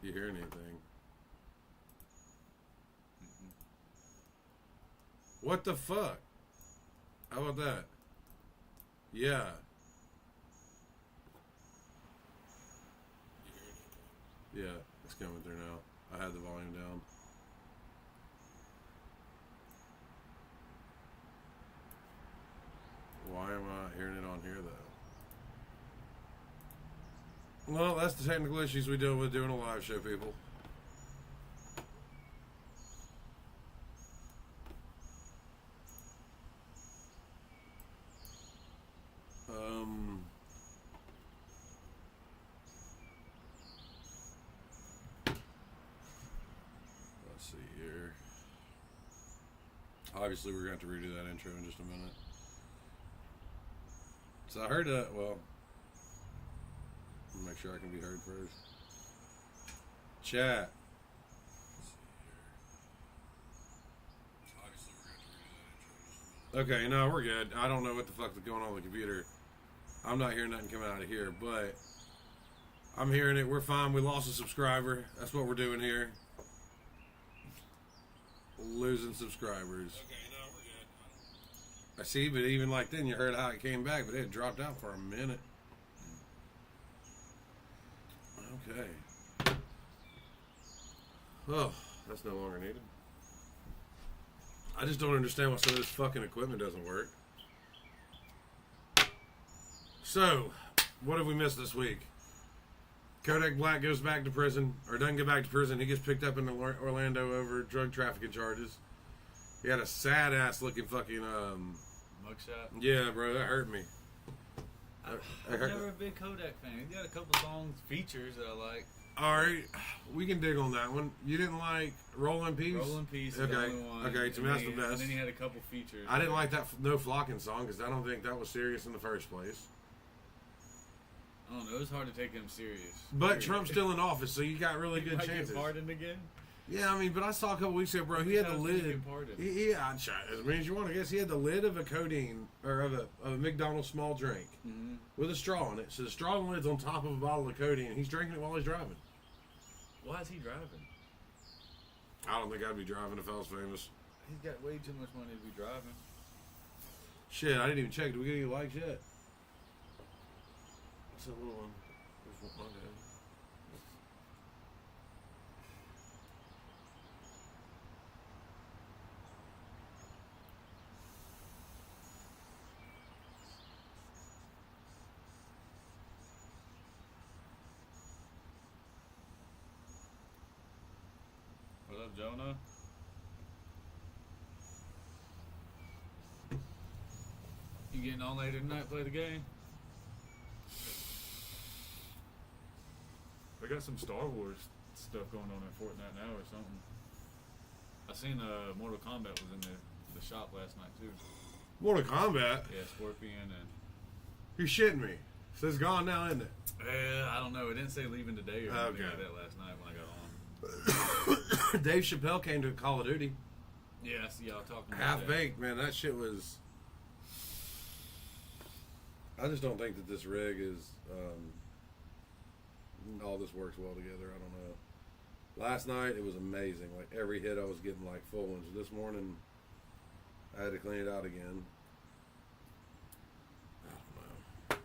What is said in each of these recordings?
you hear anything. What the fuck? How about that? Yeah. Yeah, it's coming through now. I had the volume down. Why am I hearing it on here, though? Well, that's the technical issues we deal with doing a live show, people. Let's see here. Obviously, we're going to have to redo that intro in just a minute. So I heard that, well, make sure I can be heard first. Chat. Okay, no, we're good. I don't know what the fuck is going on with the computer. I'm not hearing nothing coming out of here, but I'm hearing it. We're fine. We lost a subscriber. That's what we're doing here. Losing subscribers. Okay, no, we're good. I see, but even like then, you heard how it came back, but it had dropped out for a minute. Okay. Oh, that's no longer needed. I just don't understand why some of this fucking equipment doesn't work. So, what have we missed this week? Kodak Black goes back to prison, or doesn't get back to prison. He gets picked up in Orlando over drug trafficking charges. He had a sad ass looking fucking mugshot. Yeah, bro, that hurt me. I've never been a Kodak fan. He got a couple songs, features that I like. Alright, we can dig on that one. You didn't like Roll in Peace? Roll in Peace is okay. the only one. Okay, to me that's the best. And then he had a couple features. I didn't like that No Flocking song because I don't think that was serious in the first place. I don't know. It was hard to take him serious. But Trump's still in office, so you got really good chances. Get pardoned again? Yeah, I mean, but I saw a couple weeks ago, bro. He had the lid. Yeah, as many as you want to guess. He had the lid of a codeine or of a McDonald's small drink with a straw in it. So the straw and lid's on top of a bottle of codeine, and he's drinking it while he's driving. Why is he driving? I don't think I'd be driving if I was famous. He's got way too much money to be driving. Shit, I didn't even check. Did we get any likes yet? It's a little one. There's one. Okay. What up, Jonah? You getting on later tonight, play the game? I got some Star Wars stuff going on in Fortnite now or something. I seen Mortal Kombat was in the shop last night too. Mortal Kombat? Yeah, Scorpion and... You're shitting me. So it's gone now, isn't it? I don't know. It didn't say leaving today or anything like that last night when I got on. Dave Chappelle came to Call of Duty. Yeah, I see y'all talking about Half baked, man. That shit was... I just don't think that this rig is... all this works well together. I don't know. Last night, it was amazing. Like, every hit I was getting, like, full ones. This morning, I had to clean it out again. I don't know. I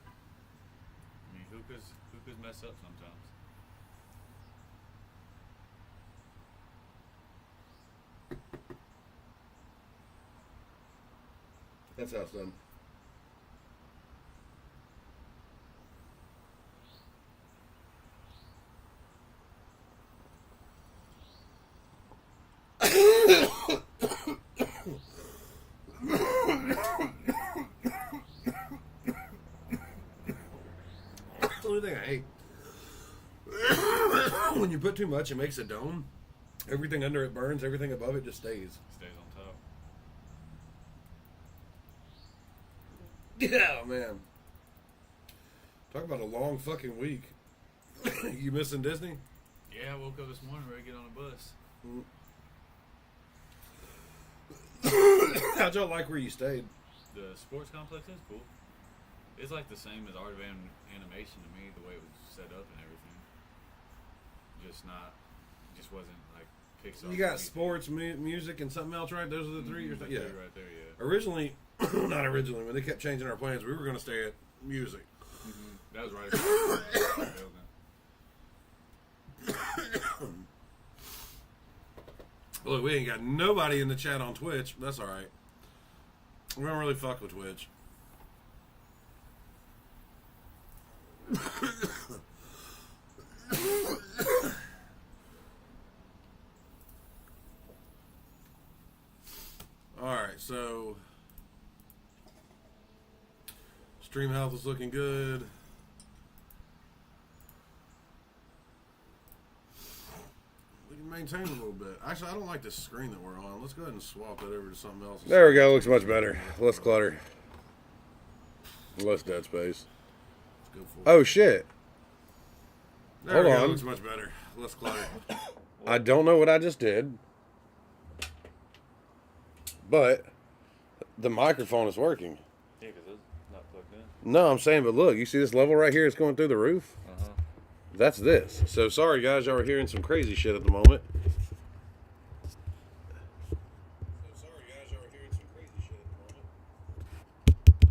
mean, hookahs mess up sometimes. That's how it's done. That's the only thing I hate. When you put too much, it makes a dome. Everything under it burns. Everything above it just stays. Stays on top. Yeah, man. Talk about a long fucking week. You missing Disney? Yeah, I woke up this morning ready to get on a bus. How'd y'all like where you stayed? The sports complex is cool. It's like the same as Art of Animation to me, the way it was set up and everything. just not. Just wasn't like Pixar. You got sports, music, and something else, right? Those are the three. Mm-hmm, Yeah, right there. Yeah. Originally, not originally, when they kept changing our plans, we were going to stay at music. Mm-hmm. That was right across the building. Look, we ain't got nobody in the chat on Twitch. That's all right. We don't really fuck with Twitch. Alright, so stream health is looking good. We can maintain a little bit. Actually, I don't like this screen that we're on. Let's go ahead and swap that over to something else. There we go. Looks much better. Less clutter. Less dead space. Let's go for it. Oh, shit. There Hold we go. on. Looks much better. Less clutter. I don't know what I just did, but the microphone is working. Yeah, because it's not plugged in. No, I'm saying, but look, you see this level right here? It's going through the roof. Uh-huh. That's this. So sorry, guys, y'all are hearing some crazy shit at the moment.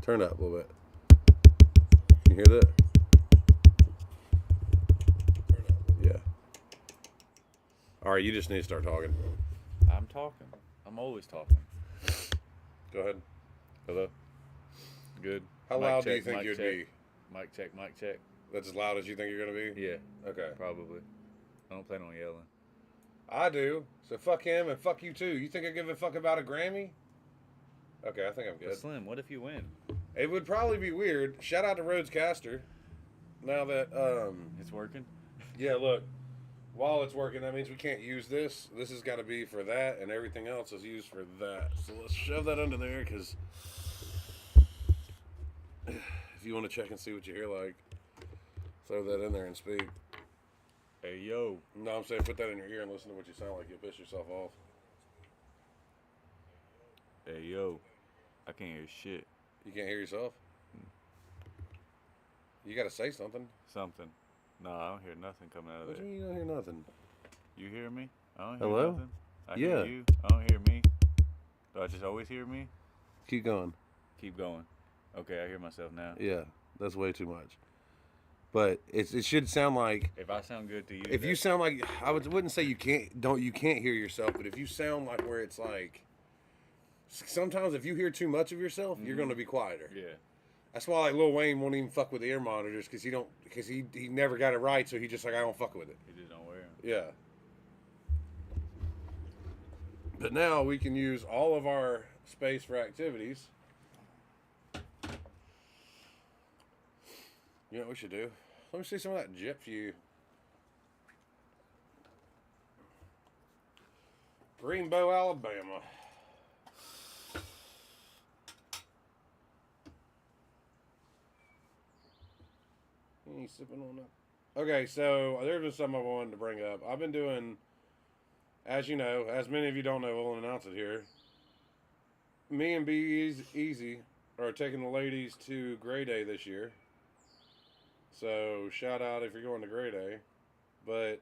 Turn it up a little bit. Can you hear that? Yeah. All right, you just need to start talking. I'm talking. I'm always talking. Go ahead. Hello. Good. How Mic loud do check, you think mic you'd check. be? Mic check, mic check. That's as loud as you think you're going to be? Yeah, Okay. probably. I don't plan on yelling. I do. So fuck him and fuck you too. You think I give a fuck about a Grammy? Okay, I think I'm But good. Slim, what if you win? It would probably be weird. Shout out to Rhodes Caster. Now that, It's working? yeah, look. While it's working, that means we can't use this. This has got to be for that, and everything else is used for that. So let's shove that under there, because if you want to check and see what you hear like, throw that in there and speak. Hey, yo. No, I'm saying put that in your ear and listen to what you sound like. You'll piss yourself off. Hey, yo. I can't hear shit. You can't hear yourself? You got to say something. Something. No, I don't hear nothing coming out of What do there. you mean you don't hear nothing? You hear me? I don't hear Hello? nothing. I Yeah. hear you. I don't hear me. Do I just always hear me? Keep going. Keep going. Okay, I hear myself now. Yeah, that's way too much. But it should sound like, If I sound good to you, if you sound like, wouldn't say you can't hear yourself, but if you sound like where it's like, sometimes if you hear too much of yourself, you're going to be quieter. Yeah. That's why like Lil Wayne won't even fuck with the ear monitors because he never got it right, so he just like I don't fuck with it. You just don't wear them. Yeah. But now we can use all of our space for activities. You know what we should do? Let me see some of that jet fuel. Greenbow, Alabama. You sipping on that? Okay, so there's been something I wanted to bring up. I've been doing, as you know, as many of you don't know, we'll announce it here. Me and Be Easy are taking the ladies to Gray Day this year. So shout out if you're going to Gray Day. But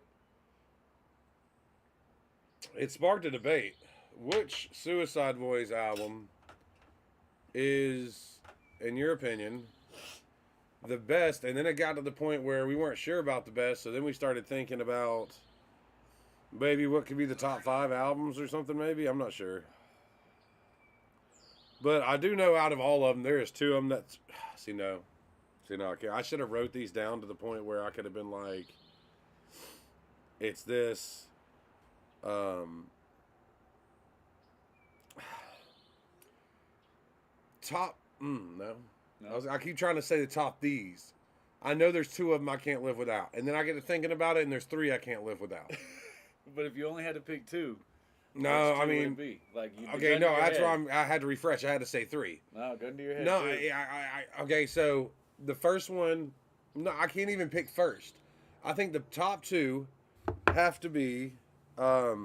it sparked a debate. Which Suicide Boys album is, in your opinion, the best? And then it got to the point where we weren't sure about the best, so then we started thinking about maybe what could be the top 5 albums or something, maybe. I'm not sure. But I do know out of all of them, there is 2 of them that's... See, no, I should have wrote these down to the point where I could have been like, it's this... top... no. I keep trying to say the top these. I know there's 2 of them I can't live without. And then I get to thinking about it, and there's 3 I can't live without. But if you only had to pick 2, No, which I 2 would mean... it be? Like, you, Okay, no, that's why I had to refresh. I had to say 3. No, gun to your head. No, too. okay, so the first one... No, I can't even pick first. I think the top 2 have to be... that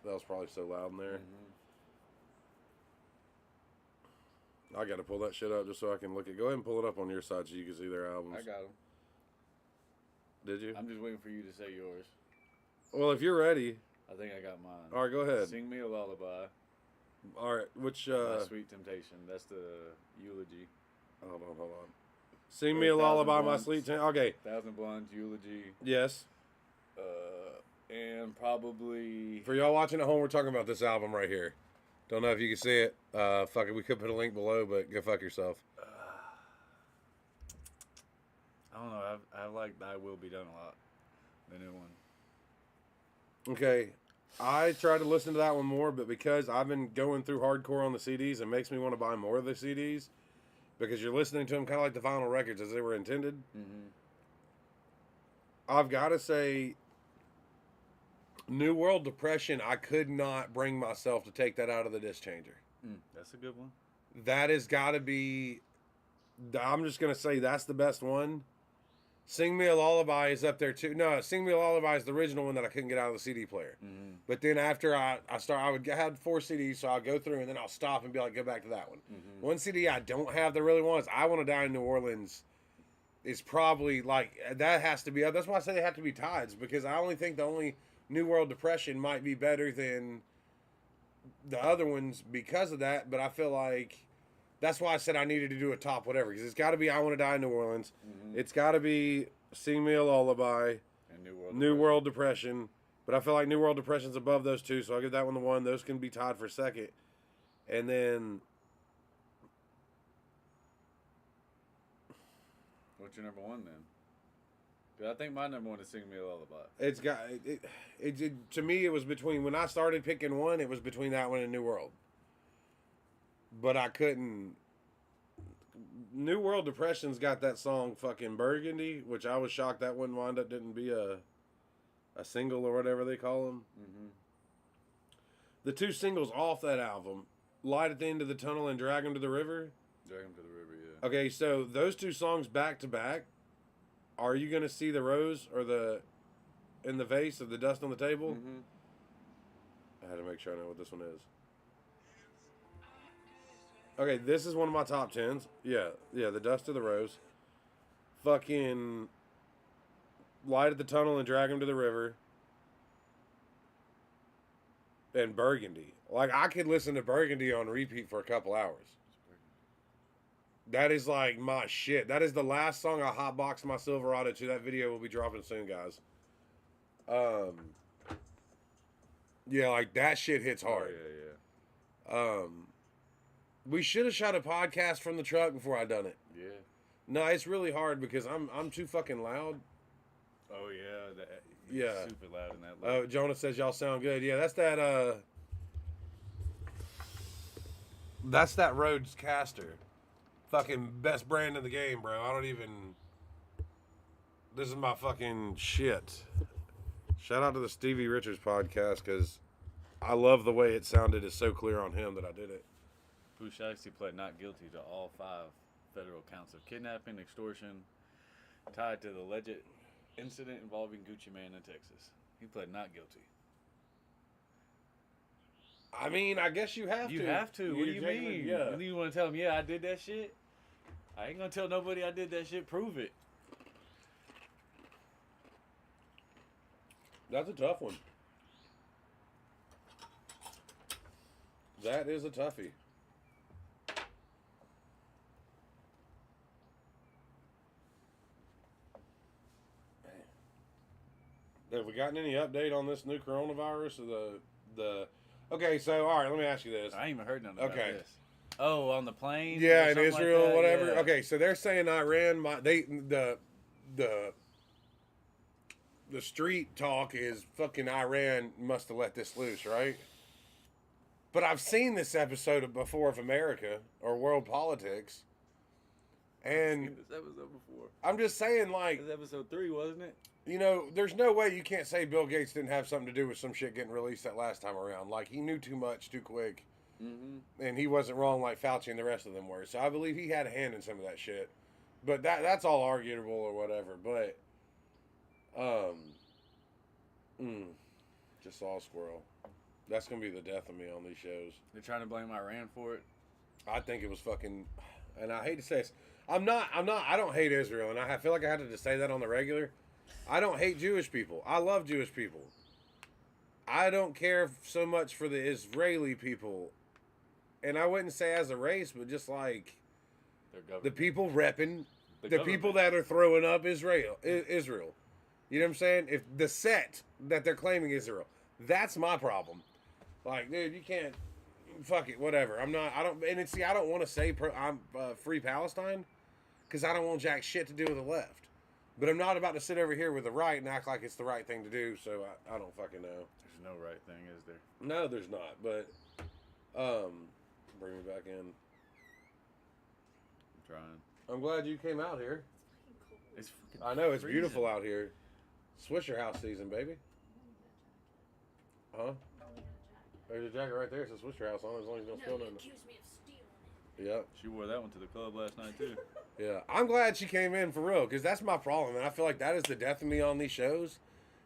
was probably so loud in there. I got to pull that shit up just so I can look at. Go ahead and pull it up on your side so you can see their albums. I got them. Did you? I'm just waiting for you to say yours. Well, if you're ready. I think I got mine. All right, go ahead. Sing Me a Lullaby. All right, which... My Sweet Temptation. That's the eulogy. Hold on. Sing Me a Lullaby, My Sweet Temptation. Okay. 1,000 Blondes, eulogy. Yes. And probably... For y'all watching at home, we're talking about this album right here. Don't know if you can see it. Fuck it, we could put a link below, but go fuck yourself. I don't know. I like I Will Be Done a lot. The new one. Okay. I try to listen to that one more, but because I've been going through hardcore on the CDs, it makes me want to buy more of the CDs. Because you're listening to them kind of like the vinyl records as they were intended. Mm-hmm. I've got to say, New World Depression, I could not bring myself to take that out of the disc changer. That's a good one. That has got to be, I'm just going to say that's the best one. Sing Me a Lullaby is up there too. No, Sing Me a Lullaby is the original one that I couldn't get out of the CD player. Mm-hmm. But then after I had 4 CDs, so I'll go through and then I'll stop and be like, go back to that one. Mm-hmm. One CD I don't have that really wants, I Want to Die in New Orleans, is probably like, that has to be, that's why I say they have to be tides, because I only think the only New World Depression might be better than the other ones because of that, but I feel like that's why I said I needed to do a top whatever, because it's got to be I Want to Die in New Orleans. Mm-hmm. It's got to be Sing Me a Lullaby and New World Depression. But I feel like New World Depression's above those two, so I'll give that one the 1. Those can be tied for second. And then... What's your number 1 then? Because I think my number 1 is Sing Me a Lullaby. It's got... It, to me, it was between... When I started picking one, it was between that one and New World. But I couldn't... New World Depression's got that song fucking Burgundy, which I was shocked that one wound up didn't be a single or whatever they call them. Mm-hmm. The 2 singles off that album, Light at the End of the Tunnel and Drag 'Em to the River. Drag 'Em to the River, yeah. Okay, so those 2 songs back to back, Are You Gonna See the Rose or in the Vase of the Dust on the Table? Mm-hmm. I had to make sure I know what this one is. Okay, this is one of my top 10s. Yeah, The Dust of the Rose. Fucking Light at the Tunnel and Drag 'Em to the River. And Burgundy. Like, I could listen to Burgundy on repeat for a couple hours. That is like my shit. That is the last song I hotboxed my Silverado to. That video will be dropping soon, guys. Yeah, like that shit hits hard. Oh, yeah. We should have shot a podcast from the truck before I done it. Yeah. No, it's really hard because I'm too fucking loud. Oh yeah, yeah. Super loud in that. Oh, Jonah says y'all sound good. Yeah, that's that Rhodes Caster. Fucking best brand in the game, bro. This is my fucking shit. Shout out to the Stevie Richards podcast because I love the way it sounded. It's so clear on him that I did it. Bush actually pled not guilty to all 5 federal counts of kidnapping, extortion, tied to the alleged incident involving Gucci Mane in Texas. He pled not guilty. I mean, I guess you have to. You have to. What do you mean? Yeah. You want to tell him, yeah, I did that shit? I ain't going to tell nobody I did that shit. Prove it. That's a tough one. That is a toughie. Have we gotten any update on this new coronavirus or the? Okay, so all right, let me ask you this. I ain't even heard nothing about this. Oh, on the plane? Yeah, in Israel, like whatever. Yeah. Okay, so they're saying Iran. The street talk is fucking Iran must have let this loose, right? But I've seen this episode before of America or World Politics, and I've seen this episode before. I'm just saying, like, this was episode 3, wasn't it? You know, there's no way you can't say Bill Gates didn't have something to do with some shit getting released that last time around. Like, he knew too much too quick. Mm-hmm. And he wasn't wrong like Fauci and the rest of them were. So I believe he had a hand in some of that shit. But that's all arguable or whatever. But, just saw a squirrel. That's going to be the death of me on these shows. They're trying to blame Iran for it. I think it was fucking, and I hate to say this. I don't hate Israel, and I feel like I had to just say that on the regular. I don't hate Jewish people. I love Jewish people. I don't care so much for the Israeli people. And I wouldn't say as a race, but just like the people repping, the people that are throwing up Israel. You know what I'm saying? If the set that they're claiming Israel, that's my problem. Like, dude, you can't, fuck it, whatever. I don't want to say I'm free Palestine, because I don't want jack shit to do with the left. But I'm not about to sit over here with the right and act like it's the right thing to do, so I don't fucking know. There's no right thing, is there? No, there's not, but, bring me back in. I'm trying. I'm glad you came out here. It's I know, it's freezing. beautiful out here. Swisher house season, baby. Huh? There's a jacket right there. It's a Swisher house on, as long as you don't spill nothing. Accused me of stealing it. Yep. She wore that one to the club last night, too. Yeah, I'm glad she came in for real, because that's my problem, and I feel like that is the death of me on these shows,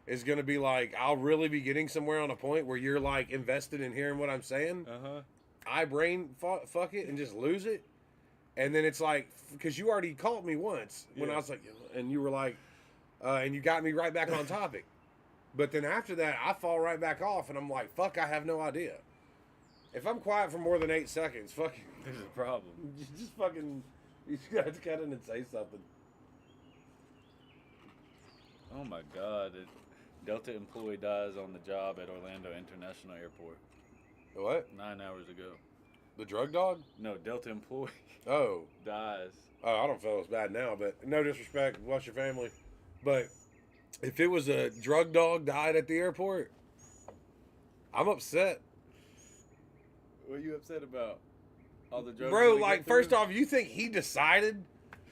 is going to be like, I'll really be getting somewhere on a point where you're like invested in hearing what I'm saying. Uh-huh. I brain fuck it and just lose it, and then it's like, because you already called me once when I was like, and you were like, and you got me right back on topic, but then after that, I fall right back off, and I'm like, fuck, I have no idea. If I'm quiet for more than 8 seconds, fucking, There's a problem. just fucking, you just got to cut in and say something. Oh my God. A Delta employee dies on the job at Orlando International Airport. What? 9 hours ago. The drug dog? No, Delta employee Oh. dies. Oh, I don't feel as bad now, but no disrespect, bless your family. But if it was a drug dog died at the airport, I'm upset. What are you upset about? All the drugs. Bro, like, first off, you think he decided?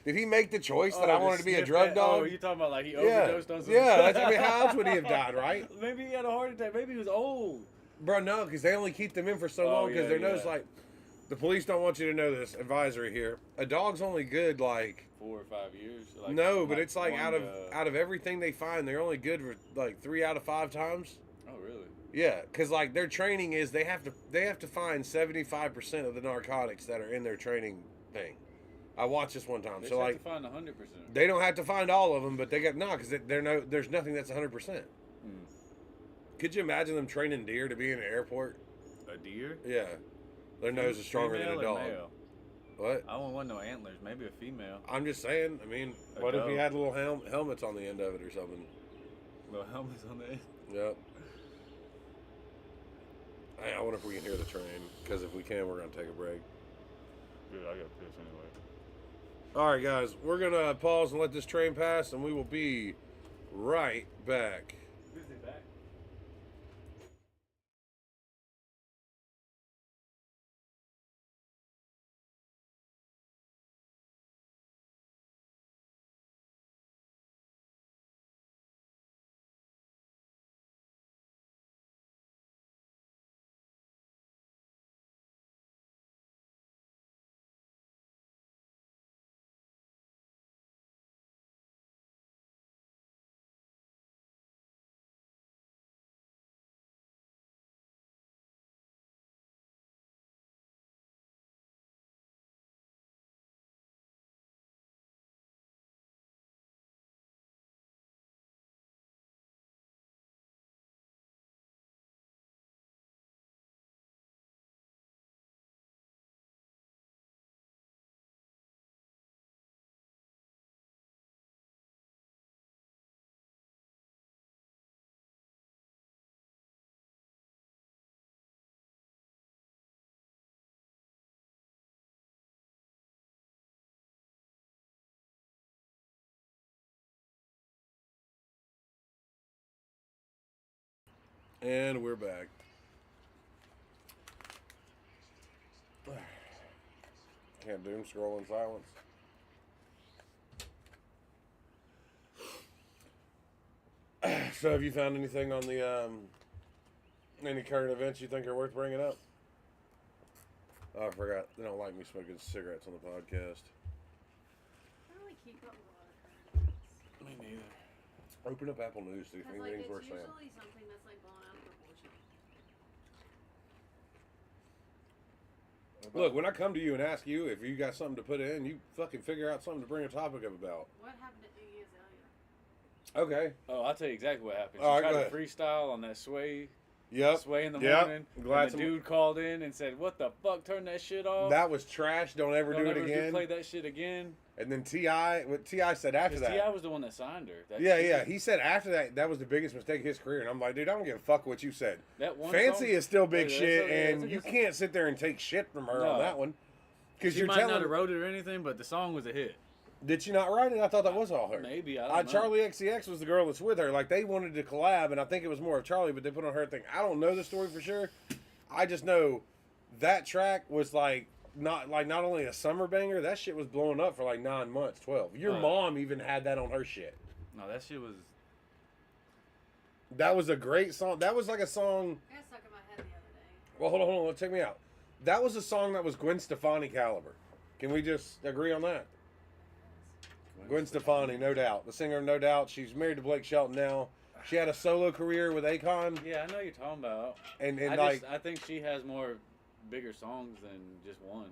Did he make the choice that I wanted to be a drug dog? Oh, you talking about like he overdosed on some Yeah, I mean, how else would he have died, right? Maybe he had a heart attack. Maybe he was old. Bro, no, because they only keep them in for so long because their nose, like, the police don't want you to know this, advisory here. A dog's only good, like... 4 or 5 years. Like, no, but it's like out of everything they find, they're only good for, like, 3 out of 5 times. Oh, really? Yeah, because, like, their training is they have to find 75% of the narcotics that are in their training thing. I watched this one time. They so, like, have to find 100%. they don't have to find all of them, but they got because there's nothing that's 100%. Could you imagine them training deer to be in an airport? A deer? Yeah, their nose is stronger than a dog. Male? What? I don't want no antlers. Maybe a female. I'm just saying. I mean, what if he had little helmets on the end of it or something? Little helmets on the end. Yep. I wonder if we can hear the train, because if we can, we're gonna take a break. Dude, I got piss anyway. All right, guys, we're gonna pause and let this train pass, and we will be right back. Is it back? And we're back. Can't doom scroll in silence. So, have you found anything on the any current events you think are worth bringing up? Oh, I forgot. They don't like me smoking cigarettes on the podcast. I don't really keep up with a lot of current events. Me neither. Open up Apple News, see if Because, like, anything's it's worth saying. usually something that's, like, blown out of proportion. Look, when I come to you and ask you if you got something to put in, you fucking figure out something to bring a topic up about. What happened to Iggy Azalea? Okay. Oh, I'll tell you exactly what happened. She All right, tried go to ahead. freestyle on that sway in the Yep. morning. Glad And the dude called in and said, "What the fuck? Turn that shit off. That was trash. Don't ever Don't do it ever again. play that shit again." And then T.I., what T.I. said after Because that. T.I. was the one that signed her. That Yeah, shit- yeah. He said after that was the biggest mistake of his career. And I'm like, dude, I don't give a fuck what you said. That one Fancy song- is still big Yeah, shit, that's a and good you song. can't sit there and take shit from her No. on that one. Because She you're might telling not have wrote it or anything, but the song was a hit. Did she not write it? I thought that was all her. Maybe, I don't know. Charlie XCX was the girl that's with her. Like, they wanted to collab, and I think it was more of Charlie, but they put on her thing. I don't know the story for sure. I just know that track was not only a summer banger, that shit was blowing up for like 9 months, 12. Your mom even had that on her shit. No, that shit was... That was a great song. That was like a song... I got stuck in my head the other day. Well, hold on. Check me out. That was a song that was Gwen Stefani caliber. Can we just agree on that? Gwen Stefani, no doubt. The singer, no doubt. She's married to Blake Shelton now. She had a solo career with Akon. Yeah, I know you're talking about. And I think she has more bigger songs than just one.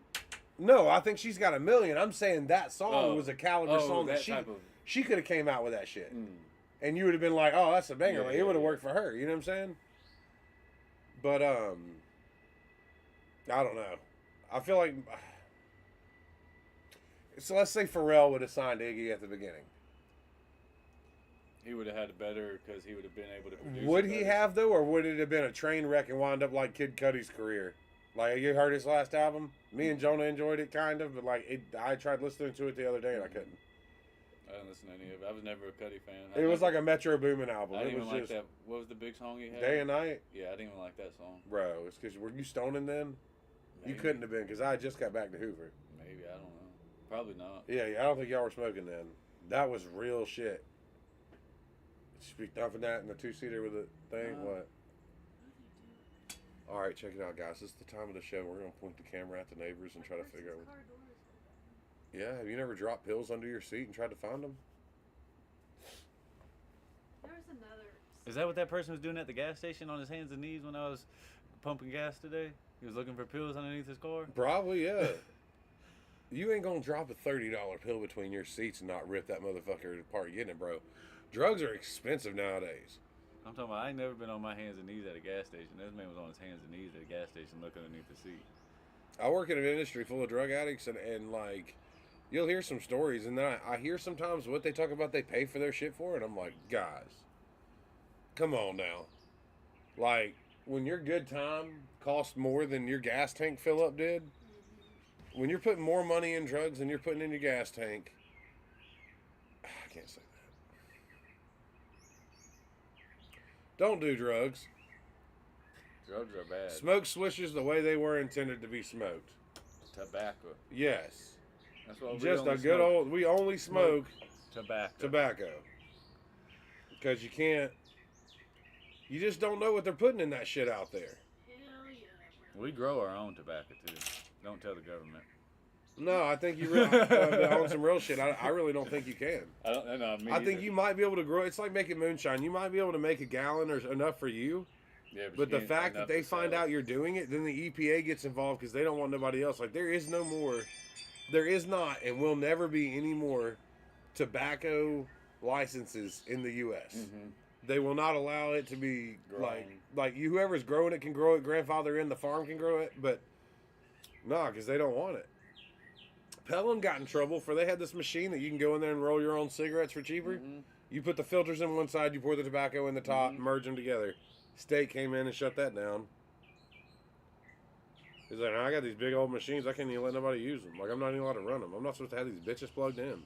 No, I think she's got a million. I'm saying that song was a caliber song that type of... she could have came out with that shit. Mm. And you would have been like, oh, that's a banger. Yeah, Like, it would have worked for her. You know what I'm saying? But, I don't know. I feel like... So let's say Pharrell would have signed Iggy at the beginning. He would have had it better because he would have been able to produce Would it he better. have, though, or would it have been a train wreck and wind up like Kid Cudi's career? Like, you heard his last album? Me and Jonah enjoyed it, kind of, but, like, I tried listening to it the other day, and I couldn't. I didn't listen to any of it. I was never a Cudi fan. It was like a Metro Boomin album. I It didn't was even like just that. What was the big song he had? Day and Night. Yeah, I didn't even like that song. Bro, it's because, were you stoning then? Maybe. You couldn't have been, because I had just got back to Hoover. Maybe, I don't know. Probably not. Yeah, I don't think y'all were smoking then. That was real shit. Should be dumping that in the two-seater with the thing? What? All right, check it out, guys. This is the time of the show. We're going to point the camera at the neighbors and try to figure out. Yeah, have you never dropped pills under your seat and tried to find them? There's another. Is that what that person was doing at the gas station on his hands and knees when I was pumping gas today? He was looking for pills underneath his car? Probably, yeah. You ain't going to drop a $30 pill between your seats and not rip that motherfucker apart getting it, bro. Drugs are expensive nowadays. I'm talking about I ain't never been on my hands and knees at a gas station. This man was on his hands and knees at a gas station looking underneath the seat. I work in an industry full of drug addicts, and like, you'll hear some stories, and then I hear sometimes what they talk about they pay for their shit for, and I'm like, guys, come on now. Like, when your good time costs more than your gas tank fill up did, when you're putting more money in drugs than you're putting in your gas tank, I can't say that. Don't do drugs. Drugs are bad. Smoke swishers the way they were intended to be smoked. Tobacco. Yes. That's what we Just only a good smoke. old, we only smoke Tobacco. Because you can't, you just don't know what they're putting in that shit out there. Hell yeah. We grow our own tobacco too. Don't tell the government. No, I think you really, on some real shit, I really don't think you can. I don't know. I think you might be able to grow, it's like making moonshine. You might be able to make a gallon or enough for you. Yeah, But you the ain't fact that enough they to find sell. out you're doing it, then the EPA gets involved because they don't want nobody else. Like, there is no more, there is not and will never be any more tobacco licenses in the U.S. Mm-hmm. They will not allow it to be Grown. like whoever's growing it can grow it, grandfather in the farm can grow it, but nah, because they don't want it. Pelham got in trouble for they had this machine that you can go in there and roll your own cigarettes for cheaper. Mm-hmm. You put the filters in one side, you pour the tobacco in the top, Mm-hmm. merge them together. State came in and shut that down. He's like, I got these big old machines, I can't even let nobody use them. Like, I'm not even allowed to run them. I'm not supposed to have these bitches plugged in.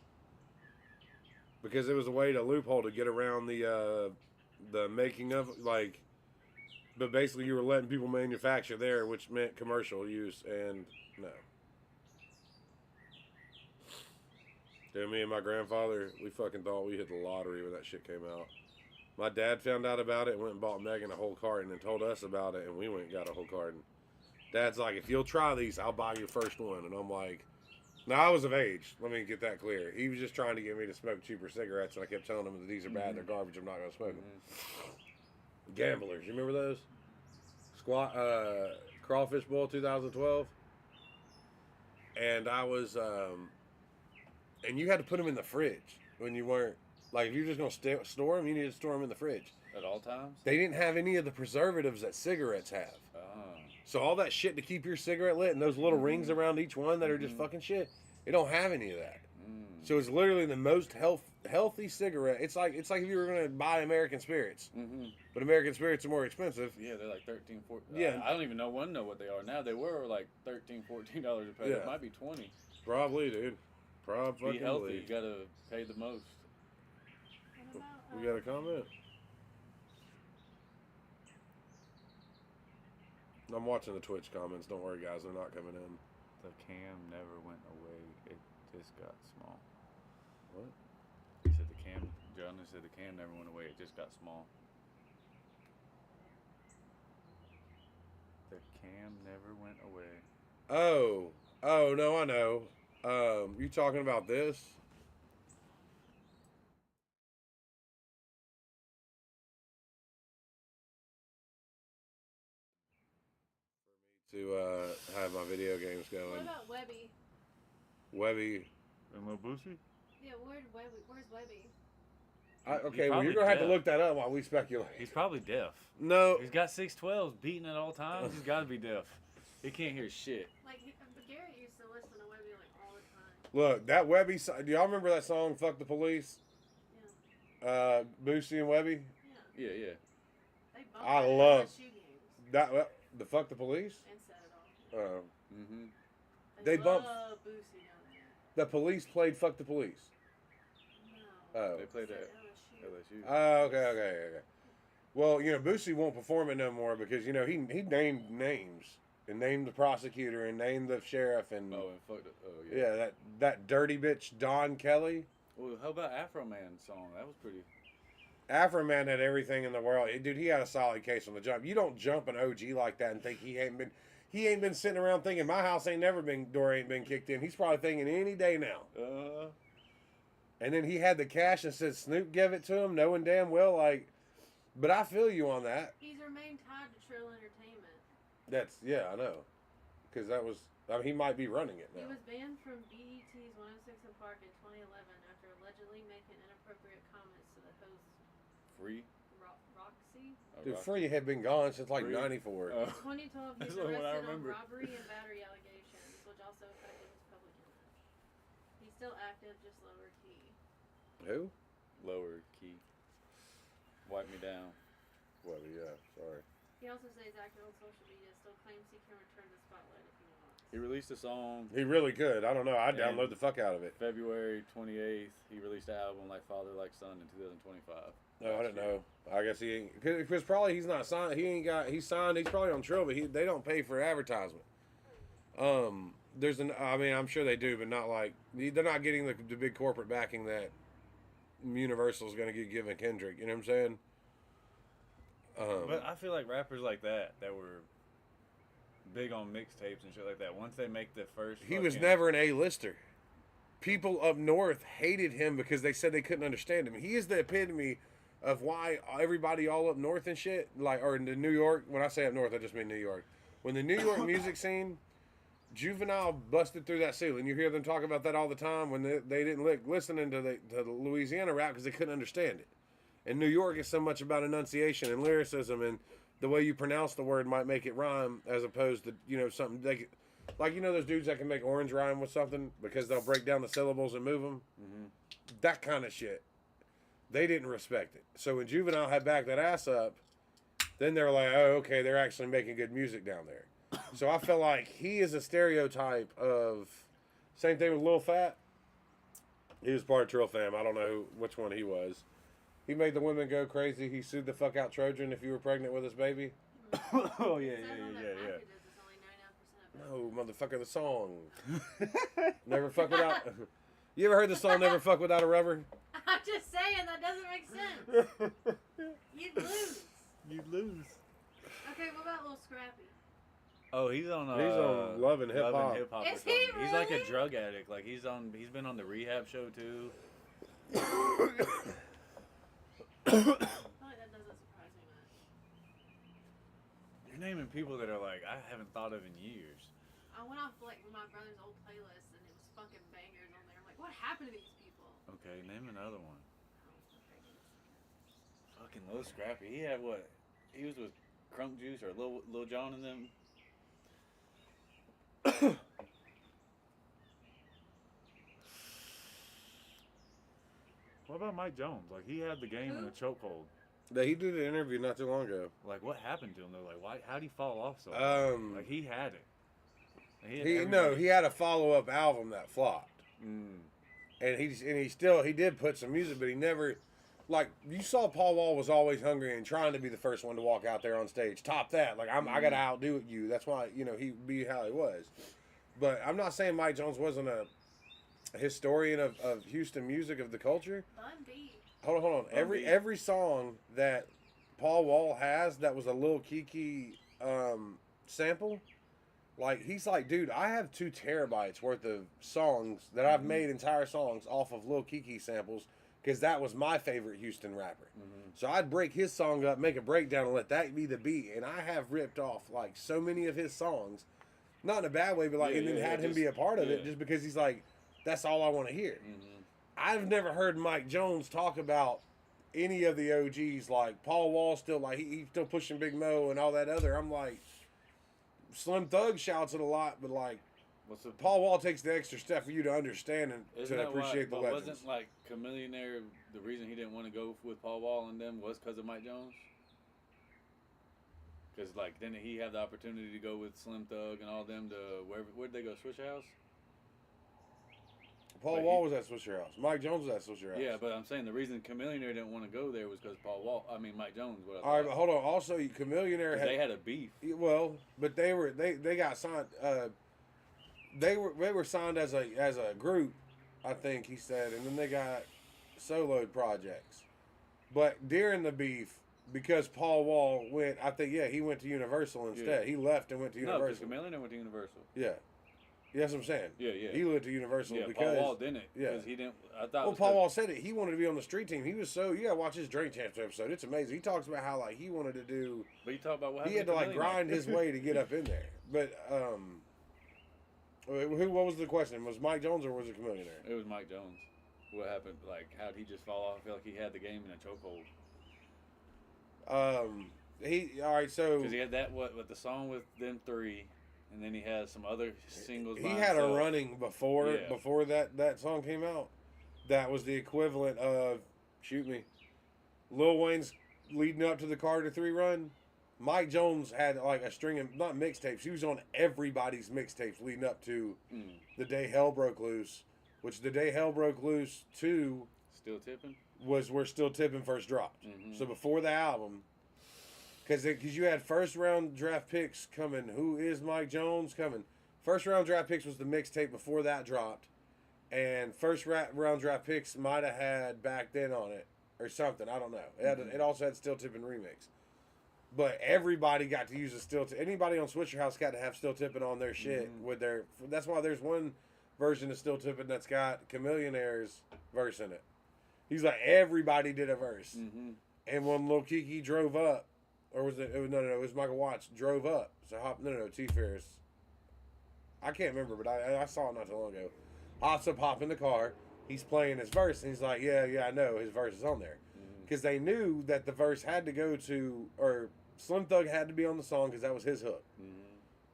Because it was a way to loophole to get around the making of, like, but basically you were letting people manufacture there, which meant commercial use, and no. Dude, me and my grandfather, we fucking thought we hit the lottery when that shit came out. My dad found out about it and went and bought Megan a whole carton and told us about it, and we went and got a whole carton. Dad's like, if you'll try these, I'll buy your first one. And I'm like, no, I was of age. Let me get that clear. He was just trying to get me to smoke cheaper cigarettes, and I kept telling him that these are bad, they're garbage, I'm not going to smoke them. Gamblers, you remember those? Crawfish Bowl 2012? and I was, and you had to put them in the fridge when you weren't, like, if you're just going to store them, you need to store them in the fridge. At all times? They didn't have any of the preservatives that cigarettes have. Oh. So all that shit to keep your cigarette lit and those little rings around each one that are just fucking shit, it don't have any of that. So it's literally the most healthy cigarette. It's like if you were going to buy American Spirits. But American Spirits are more expensive. Yeah, they're like $13, $14. Yeah. I don't even know what they are now. They were like $13, $14 a pack. Yeah. It might be $20. Probably, dude. Probably. Be healthy. You gotta pay the most. What about, We got a comment? I'm watching the Twitch comments. Don't worry, guys. They're not coming in. The cam never went away. It just got small. What? He said John said the cam never went away. It just got small. The cam never went away. Oh, no, I know. You talking about this? To have my video games what going. about Webby? Webby. And Lil Boosie? Yeah, where's Webby? Okay, well, you're going to have to look that up while we speculate. He's probably deaf. No. He's got 612s beating at all times. He's got to be deaf. He can't hear shit. Like, Garrett used to listen to Webby like all the time. Look, that Webby. Do y'all remember that song, Fuck the Police? Yeah. Boosie and Webby? Yeah. They both I had love LSU games that. The Fuck the Police? and set it off. They love bumped. Boosie down there. The Police played Fuck the Police. No. Oh. They played Said at LSU. LSU. Oh, okay. Well, Boosie won't perform it no more because, he named names and named the prosecutor and named the sheriff and Yeah. that dirty bitch Don Kelly. Well, how about Afro Man song? That was pretty. Afro Man had everything in the world. Dude, he had a solid case on the jump. You don't jump an OG like that and think he ain't been sitting around thinking my house door ain't been kicked in. He's probably thinking any day now. And then he had the cash and said Snoop gave it to him, knowing damn well but I feel you on that. He's remained tied to Trill Entertainment. I know. Because he might be running it He now. was banned from BET's 106 and Park in 2011 after allegedly making inappropriate comments to the host Free? Roxy. Dude, Free had been gone since like Free. 94. In 2012, he That's was the one I arrested on remember. robbery and battery allegations, which also affected his public image. He's still active, just lower key. Who? Lower key. Wipe me down. Well, yeah, sorry. He also stays active on social media, still claims he can return the spotlight if he wants. He released a song He really could. I don't know. I'd download the fuck out of it. February 28th. He released an album Like Father, Like Son in 2025. No, I don't know. I guess he ain't. Because probably he's not signed. He's signed. He's probably on Trill, but they don't pay for advertisement. I'm sure they do, but not like. They're not getting the big corporate backing that Universal's going to get given Kendrick. You know what I'm saying? But I feel like rappers like that were big on mixtapes and shit like that, once they make the first... He was never an A-lister. People up north hated him because they said they couldn't understand him. He is the epitome of why everybody all up north and shit, or in New York, when I say up north, I just mean New York. When the New York music scene, Juvenile busted through that ceiling. You hear them talk about that all the time when they didn't listening to the Louisiana rap because they couldn't understand it. And New York is so much about enunciation and lyricism, and the way you pronounce the word might make it rhyme as opposed to, something like, those dudes that can make orange rhyme with something because they'll break down the syllables and move them. Mm-hmm. That kind of shit. They didn't respect it. So when Juvenile had backed that ass up, then they were like, oh, okay, they're actually making good music down there. So I feel like he is a stereotype of, same thing with Lil Fat. He was part of Trill Fam. I don't know which one he was. He made the women go crazy. He sued the fuck out Trojan if you were pregnant with his baby. Oh, yeah. No, motherfucker, the song. Never fuck without... You ever heard the song Never Fuck Without a Rubber? I'm just saying, that doesn't make sense. You'd lose. You'd lose. Okay, what about Lil Scrappy? Oh, he's on Love and Hip Hop. Is he really? He's like a drug addict. Like he's been on the rehab show too. I feel like that doesn't surprise me much. You're naming people that are like I haven't thought of in years. I went off like my brother's old playlist and it was fucking bangers on there. I'm like, what happened to these people? Okay, name another one. Oh, Fucking Lil Scrappy. He had what? He was with Crunk Juice or Lil Jon and them. What about Mike Jones? Like, he had the game in a chokehold. Yeah, he did an interview not too long ago. Like, what happened to him though? Like, why? How'd he fall off so? Like, he had it. He had a follow-up album that flopped, and he did put some music, but he never, like, you saw Paul Wall was always hungry and trying to be the first one to walk out there on stage, top that. Like, I gotta outdo you. That's why he be how he was. But I'm not saying Mike Jones wasn't a historian of Houston music, of the culture. Bun B. Hold on. Every song that Paul Wall has that was a Lil Kiki sample, like, he's like, dude, I have 2 terabytes worth of songs that I've made entire songs off of Lil Kiki samples, because that was my favorite Houston rapper. So I'd break his song up, make a breakdown, and let that be the beat. And I have ripped off like so many of his songs, not in a bad way, but like, and then had him be a part of it, just because he's like, that's all I want to hear. I've never heard Mike Jones talk about any of the OGs. Like, Paul Wall still, like, he's still pushing Big Mo and all that other. I'm like, Slim Thug shouts it a lot, but like, Paul Wall takes the extra step for you to understand and to appreciate the legends. Wasn't like Chameleonaire the reason he didn't want to go with Paul Wall and them was because of Mike Jones? Because like, didn't he have the opportunity to go with Slim Thug and all them to where'd they go? Swisher House? Paul Wall was at Swisher House. Mike Jones was at Swisher House. Yeah, but I'm saying the reason Chameleonaire didn't want to go there was because Mike Jones. All right, but hold on. Also, Chameleonaire they had a beef. Well, but they got signed. They were signed as a group, I think he said, and then they got soloed projects. But during the beef, because Paul Wall went, I think he went to Universal instead. He left and went to Universal. No, because Chameleonaire went to Universal. Yeah. That's what I'm saying. Yeah. He went to Universal because Paul Wall didn't. Because he didn't. I thought. Well, Paul Wall said it. He wanted to be on the street team. He was so. You gotta watch his Drink Champs episode. It's amazing. He talks about how like he wanted to do. But he talked about what he had to like grind his way to get up in there. But what was the question? Was Mike Jones or was it Chameleonaire? It was Mike Jones. What happened? Like, how did he just fall off? I feel like he had the game in a chokehold. All right. So because he had that with the song with them 3. And then he has some other singles. He had a running before that song came out. That was the equivalent of Shoot Me. Lil Wayne's leading up to the Carter 3 run. Mike Jones had like a string of, not mixtapes. He was on everybody's mixtapes leading up to The Day Hell Broke Loose, which The Day Hell Broke Loose 2 Still Tipping was where Still Tipping first dropped. So before the album. Because you had first round draft picks coming. Who is Mike Jones coming? First round draft picks was the mixtape before that dropped. And first round draft picks might have had Back Then on it. Or something. I don't know. It also had Still Tipping remix. But everybody got to use a Still Tipping. Anybody on Swisher House got to have Still Tipping on their shit. With their. That's why there's one version of Still Tipping that's got Chameleonaire's verse in it. He's like, everybody did a verse. And when Lil Kiki drove up, or was it? No, it was Michael Watts drove up. So T Ferris. I can't remember, but I saw it not too long ago. Hops up, hop in the car. He's playing his verse, and he's like, yeah, I know his verse is on there, because they knew that the verse had to go to, or Slim Thug had to be on the song because that was his hook.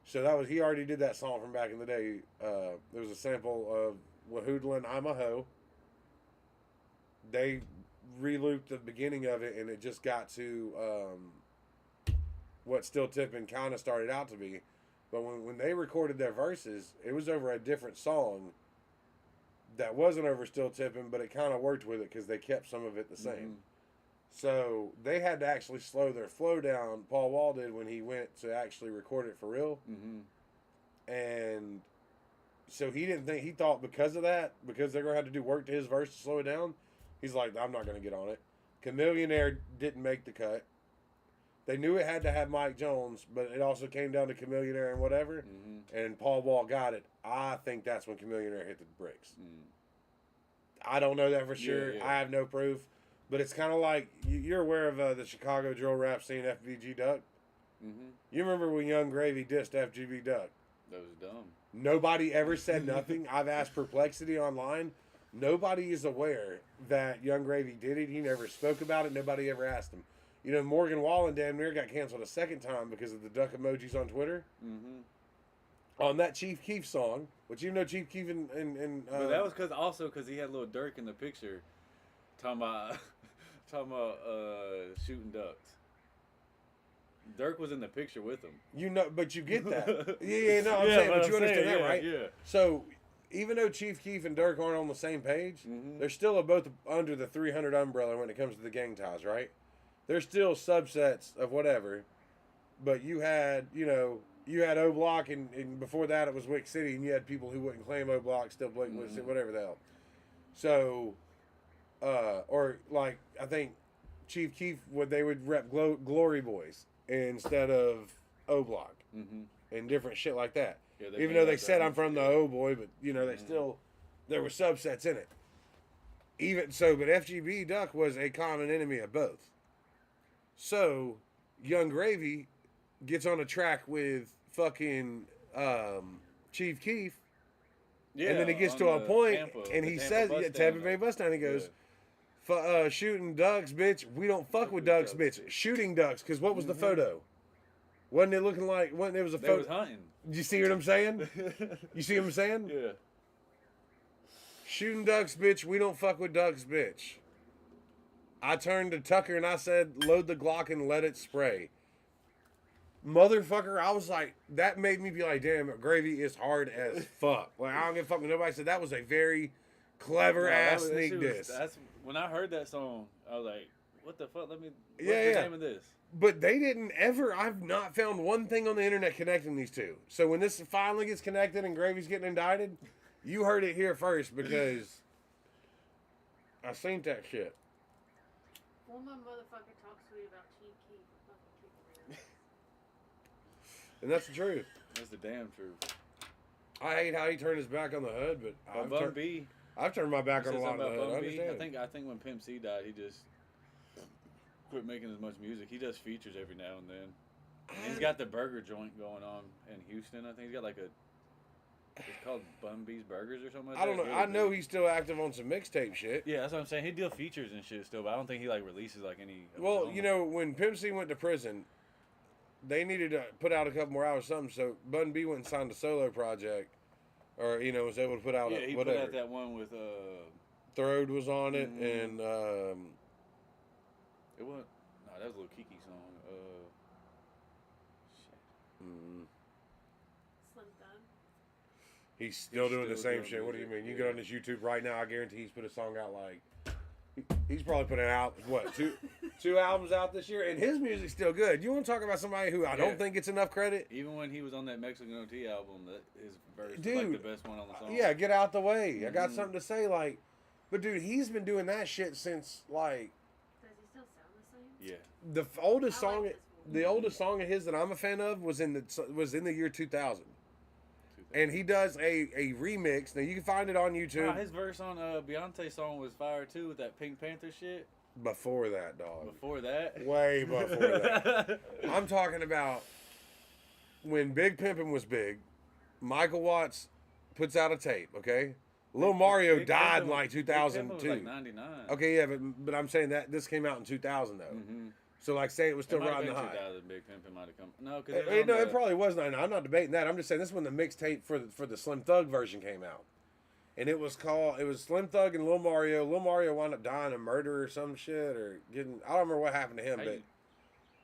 So he already did that song from back in the day. There was a sample of Wahoodlin' I'm a Hoe. They re-looped the beginning of it, and it just got to what Still Tipping kind of started out to be. But when they recorded their verses, it was over a different song that wasn't over Still Tipping, but it kind of worked with it because they kept some of it the same. So they had to actually slow their flow down. Paul Wall did when he went to actually record it for real. And so he thought because of that, because they're going to have to do work to his verse to slow it down, he's like, I'm not going to get on it. Chameleonaire didn't make the cut. They knew it had to have Mike Jones, but it also came down to Chameleonaire and whatever. And Paul Wall got it. I think that's when Chameleonaire hit the bricks. I don't know that for sure. I have no proof. But it's kind of like, you're aware of the Chicago drill rap scene, FVG Duck? You remember when Young Gravy dissed FGV Duck? That was dumb. Nobody ever said nothing. I've asked Perplexity online. Nobody is aware that Young Gravy did it. He never spoke about it. Nobody ever asked him. You know, Morgan Wallen damn near got canceled a second time because of the duck emojis on Twitter. Mm-hmm. On that Chief Keef song, which even though Chief Keef and but that was because he had Lil Durk in the picture, talking about shooting ducks. Dirk was in the picture with him. You know, but you get that. I'm saying, but you understand that, right? Yeah. So, even though Chief Keef and Dirk aren't on the same page, they're still both under the 300 umbrella when it comes to the gang ties, right? They're still subsets of whatever. But you had O Block, and before that it was Wick City, and you had people who wouldn't claim O Block, still playing Wick City, whatever the hell. So, or like, I think Chief Keef, they would rep Glory Boys instead of O Block and different shit like that. Yeah, even though they said I'm from the O Boy, but they still, there were subsets in it. Even so, but FGB Duck was a common enemy of both. So, Young Gravy gets on a track with fucking Chief Keef, and then he gets to a point, and he says, Tampa Bay bus stand, he goes, shooting ducks, bitch. We don't fuck with ducks, bitch. Shooting ducks, because what was the photo? Wasn't it looking like, it was a photo? They was hunting. Did you see what I'm saying? You see what I'm saying? Yeah. Shooting ducks, bitch. We don't fuck with ducks, bitch. I turned to Tucker and I said, load the Glock and let it spray. Motherfucker, I was like, that made me be like, damn, Gravy is hard as fuck. Like, I don't give a fuck with nobody. Said that was a very clever ass sneak diss. When I heard that song, I was like, what the fuck? What's the name of this? But they didn't ever, I've not found one thing on the internet connecting these two. So when this finally gets connected and Gravy's getting indicted, you heard it here first because I seen that shit. Well, my motherfucker talks sweet about Chief Keef. Fucking keep it. And that's the truth. That's the damn truth. I hate how he turned his back on the hood, but I've turned my back on a lot of the hood. I think when Pimp C died, he just quit making as much music. He does features every now and then. And he's got the burger joint going on in Houston. I think he's got like it's called Bun B's Burgers or something like that. I don't know. Really I know he's still active on some mixtape shit. Yeah, that's what I'm saying. He deal features and shit still, but I don't think he like releases like any. Well, when Pimp C went to prison, they needed to put out a couple more hours or something. So Bun B went and signed a solo project, or was able to put out he whatever. Put out that one with Throde was on it, and it wasn't. No, that was a little Kiki song. Slim Thug. He's still doing the same shit. What do you mean? You get on his YouTube right now, I guarantee he's put a song out like... He's probably put out, two albums out this year, and his music's still good. You want to talk about somebody who I don't think gets enough credit? Even when he was on that Mexican OT album, his verse was like the best one on the song. Yeah, Get Out the Way. I got something to say, but dude, he's been doing that shit since, Does he still sound the same? Yeah. The oldest song of his that I'm a fan of was in the year 2000. And he does a remix. Now, you can find it on YouTube. His verse on Beyonce's song was fire, too, with that Pink Panther shit. Before that, dog. Before that? Way before that. I'm talking about when Big Pimpin' was big, Michael Watts puts out a tape, okay? Lil Mario died in like 2002. Was like 99. Okay, yeah, but I'm saying that this came out in 2000, though. Mm-hmm. So, say it was still riding the high. 2000, Big Pimpin' might have come. No, it probably was 99. I'm not debating that. I'm just saying this is when the mixtape for the Slim Thug version came out. And it was Slim Thug and Lil Mario. Lil Mario wound up dying of murder or some shit, or getting, I don't remember what happened to him,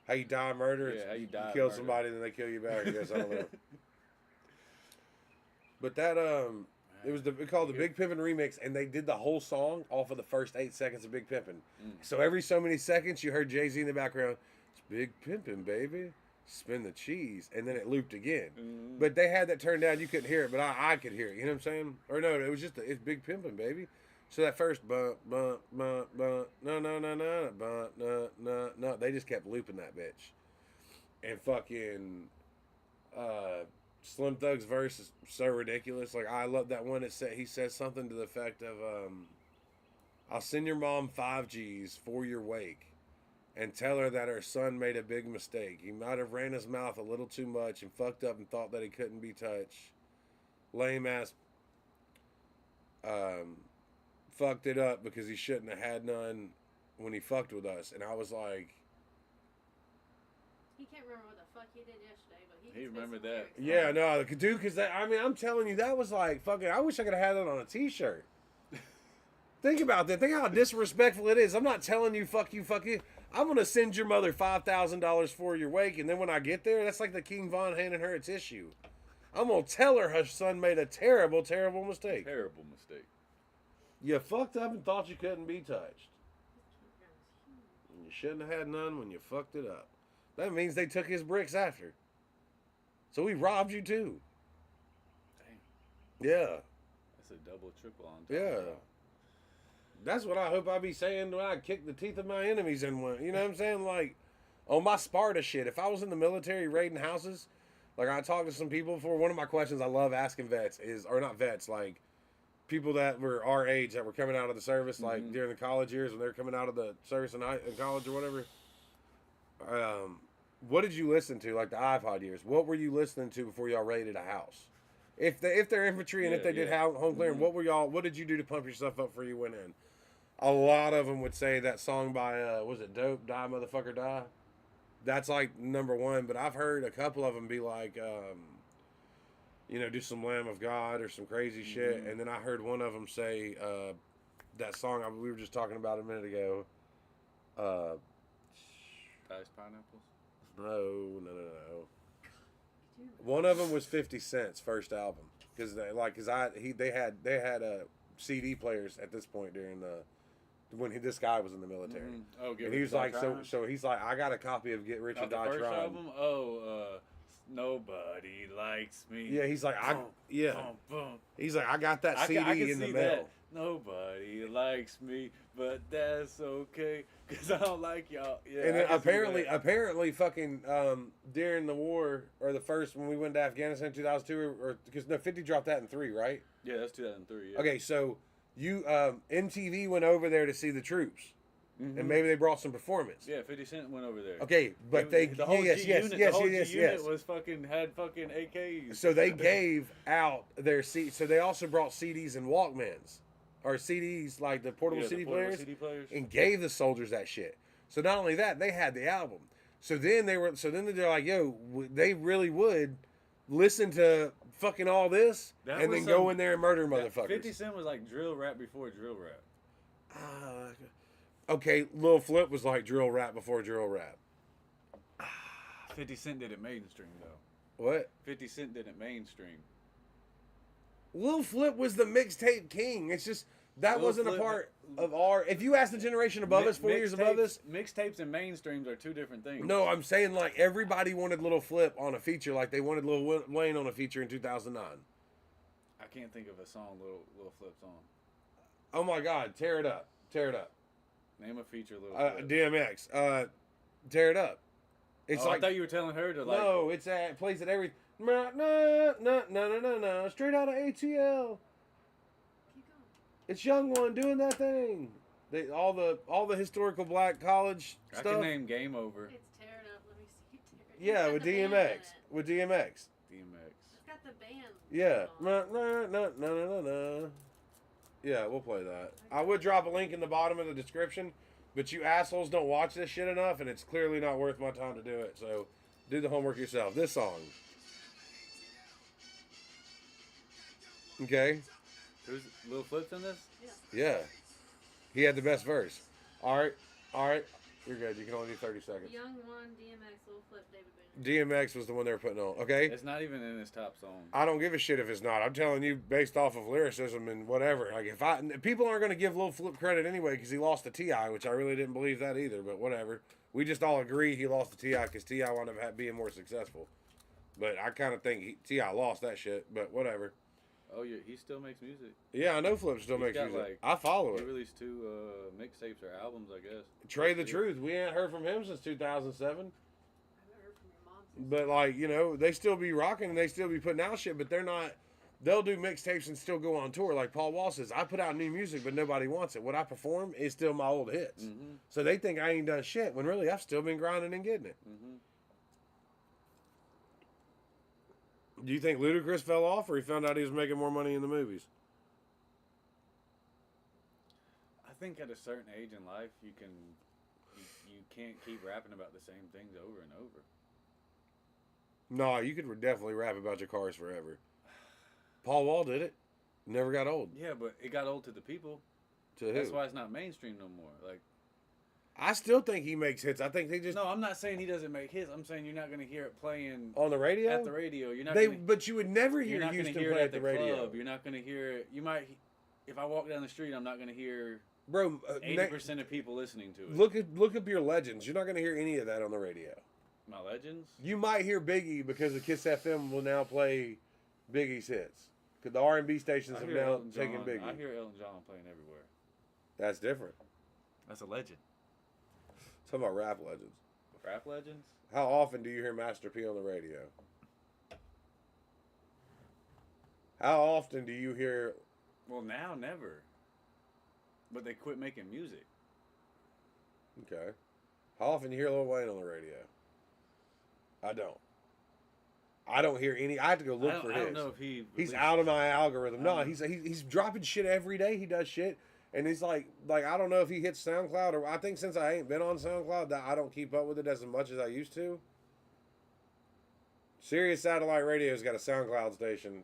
how you die of murder. Yeah, how you die. You kill somebody, then they kill you back, I guess. I don't know. But that, it was called the Big Pimpin' remix, and they did the whole song off of the first 8 seconds of Big Pimpin'. So every so many seconds, you heard Jay-Z in the background, it's Big Pimpin', baby, spin the cheese, and then it looped again. But they had that turned down, you couldn't hear it, but I could hear it, you know what I'm saying? Or no, it was just, it's Big Pimpin', baby. So that first, bump, bump, bump, bump, no, no, no, no, bump, no, no, no, they just kept looping that bitch. And fucking, Slim Thug's verse is so ridiculous. I love that one. He says something to the effect of, I'll send your mom 5 G's for your wake. and tell her that her son made a big mistake. He might have ran his mouth a little too much and fucked up and thought that he couldn't be touched. Lame ass fucked it up because he shouldn't have had none when he fucked with us. And I was like, He can't remember what the fuck he did yesterday, but he remembered that. yeah, no, dude, because I mean, I'm telling you, that was like fucking. I wish I could have had that on a T-shirt. Think about that. Think how disrespectful it is. I'm not telling you, fuck you, fuck you. I'm gonna send your mother $5,000 for your wake, and then when I get there, that's like the King Von handing her a tissue. I'm gonna tell her son made a terrible, terrible mistake. Terrible mistake. You fucked up and thought you couldn't be touched. And you shouldn't have had none when you fucked it up. That means they took his bricks after. So we robbed you too. Dang. Yeah. That's a double, triple on top. Yeah. That's what I hope I be saying when I kick the teeth of my enemies in one. You know what I'm saying? Like, on my Sparta shit, if I was in the military raiding houses, like I talked to some people before, one of my questions I love asking vets is, or not vets, like people that were our age that were coming out of the service, like during the college years when they're coming out of the service in college or whatever. What did you listen to, like the iPod years? What were you listening to before y'all raided a house? If they're infantry and if they did home clearing, what did you do to pump yourself up before you went in? A lot of them would say that song by, was it Dope, Die Motherfucker Die? That's like number one, but I've heard a couple of them be like, you know, do some Lamb of God or some crazy shit. And then I heard one of them say that song we were just talking about a minute ago. Diced pineapples? No. One of them was 50 Cent's first album because they had CD players at this point during this guy was in the military. Oh, and he was like, so he's like, I got a copy of Get Rich or Die Trying. Album? Nobody likes me. Yeah, he's like, he's like, I got that CD I can in the see mail. That. Nobody likes me, but that's okay, because I don't like y'all. Yeah, and then apparently fucking, during the war, or the first, when we went to Afghanistan in 2002, or because, no, 50 dropped that in 3, right? Yeah, that's 2003, yeah. Okay, so you, MTV went over there to see the troops. And maybe they brought some performance. Yeah, 50 Cent went over there. Okay, but the whole unit was had fucking AKs. So they gave out their so they also brought CDs and Walkmans, or CDs like the portable CD players, and gave the soldiers that shit. So not only that, they had the album. So then they're like, yo, they really would listen to fucking all this and then go in there and murder motherfuckers. 50 Cent was like drill rap before drill rap. Okay, Lil Flip was like drill rap before drill rap. 50 Cent did it mainstream, though. What? 50 Cent did it mainstream. Lil Flip was the mixtape king. It's just, that wasn't a part of our... If you ask the generation above us, 4 years above us... Mixtapes and mainstreams are two different things. No, I'm saying like everybody wanted Lil Flip on a feature like they wanted Lil Wayne on a feature in 2009. I can't think of a song Lil Flip's on. Oh my God, Tear It Up. Tear It Up. Name a feature, Lil Flip. DMX. Tear It Up. It's I thought you were telling her to like... No, it plays at every... No, straight out of ATL. Keep going. It's Young One doing that thing. All the historical black college stuff. I can name Game Over. It's Tear It Up. Let me see. Tear It Yeah, Up. with DMX. With DMX. DMX. It's got the band. Yeah. No. Yeah, we'll play that. I would drop a link in the bottom of the description, but you assholes don't watch this shit enough, and it's clearly not worth my time to do it. So do the homework yourself. This song. Okay. Who's Lil Flip's in this? Yeah. He had the best verse. All right. You're good. You can only do 30 seconds. Young One, DMX, Lil Flip, David Boone. DMX was the one they were putting on. Okay. It's not even in his top song. I don't give a shit if it's not. I'm telling you, based off of lyricism and whatever. Like people aren't going to give Lil Flip credit anyway because he lost to T.I., which I really didn't believe that either. But whatever. We just all agree he lost to T.I. because T.I. wound up being more successful. But I kind of think T.I. lost that shit. But whatever. Oh yeah, he still makes music. Yeah, I know Flip still makes music. I follow it. He released 2 mixtapes or albums, I guess. Trey the Truth. We ain't heard from him since 2007. I haven't heard from your mom since. But like, you know, they still be rocking and they still be putting out shit, but they're they'll do mixtapes and still go on tour. Like Paul Wall says, I put out new music, but nobody wants it. What I perform is still my old hits. Mm-hmm. So they think I ain't done shit, when really I've still been grinding and getting it. Mm-hmm. Do you think Ludacris fell off, or he found out he was making more money in the movies? I think at a certain age in life, you can't keep rapping about the same things over and over. No, you could definitely rap about your cars forever. Paul Wall did it. Never got old. Yeah, but it got old to the people. To who? That's why it's not mainstream no more. Like, I still think he makes hits. I think they just... No, I'm not saying he doesn't make hits. I'm saying you're not going to hear it playing... On the radio? At the radio. You're not But you would never hear Houston play at the radio. Club. You're not going to hear it. You might... If I walk down the street, I'm not going to hear... Bro, 80% of people listening to it. Look up your legends. You're not going to hear any of that on the radio. My legends? You might hear Biggie because the Kiss FM will now play Biggie's hits. Because the R&B stations have now taken Biggie. I hear Elton John playing everywhere. That's different. That's a legend. Talking about rap legends. Rap legends? How often do you hear Master P on the radio? How often do you hear... Well, now, never. But they quit making music. Okay. How often do you hear Lil Wayne on the radio? I don't. I don't hear any. I have to go look for his. I don't know if he's out of my algorithm. No, he's dropping shit every day. He does shit, and he's like I don't know if he hits SoundCloud, or I think since I ain't been on SoundCloud, that I don't keep up with it as much as I used to. Sirius Satellite Radio's got a SoundCloud station.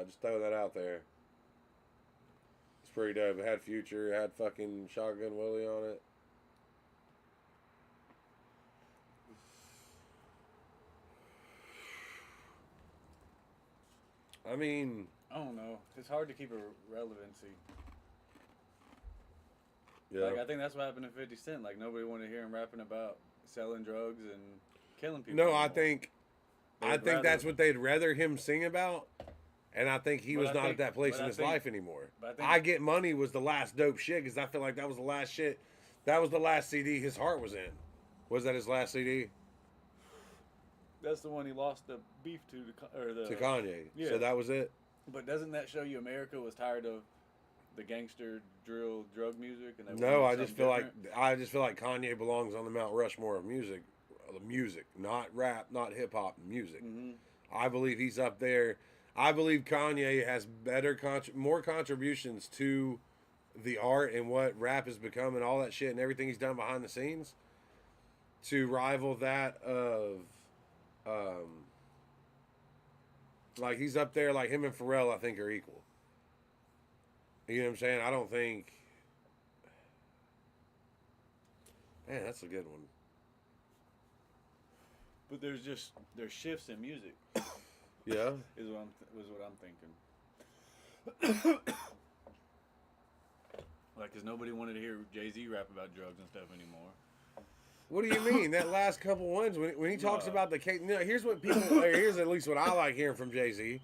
Just throw that out there. It's pretty dope. It had Future. It had fucking Shotgun Willie on it. I mean... I don't know. It's hard to keep a relevancy. Yeah. Like, I think that's what happened to 50 Cent. Like, nobody wanted to hear him rapping about selling drugs and killing people. No, anymore. I think that's what they'd rather him sing about. And I think he was not at that place in his life anymore. I Get Money was the last dope shit, because I feel like that was the last shit. That was the last CD his heart was in. Was that his last CD? That's the one he lost the beef to Kanye. Yeah. So that was it. But doesn't that show you America was tired of the gangster drill drug music? And no, I just feel like Kanye belongs on the Mount Rushmore of music, not rap, not hip hop, music. Mm-hmm. I believe he's up there. I believe Kanye has more contributions to the art and what rap has become and all that shit and everything he's done behind the scenes to rival that of. Like he's up there, like him and Pharrell, I think are equal. You know what I'm saying? I don't think. Man, that's a good one. But there's shifts in music. Yeah, is what I'm thinking. Like, cause nobody wanted to hear Jay-Z rap about drugs and stuff anymore. What do you mean? That last couple ones when he talks about the case. Here's what here's at least what I like hearing from Jay-Z.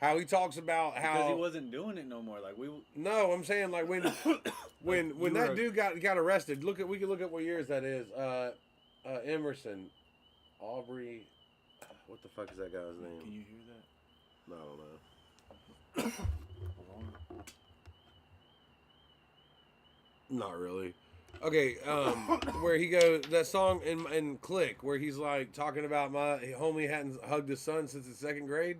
How he talks about how because he wasn't doing it no more. Like No, I'm saying like when that dude got arrested. We can look at what years that is. Emerson, Aubrey. What the fuck is that guy's name? Can you hear that? No, I don't know. Not really. Okay, where he goes, that song in Click, where he's like talking about my homie hadn't hugged his son since the second grade.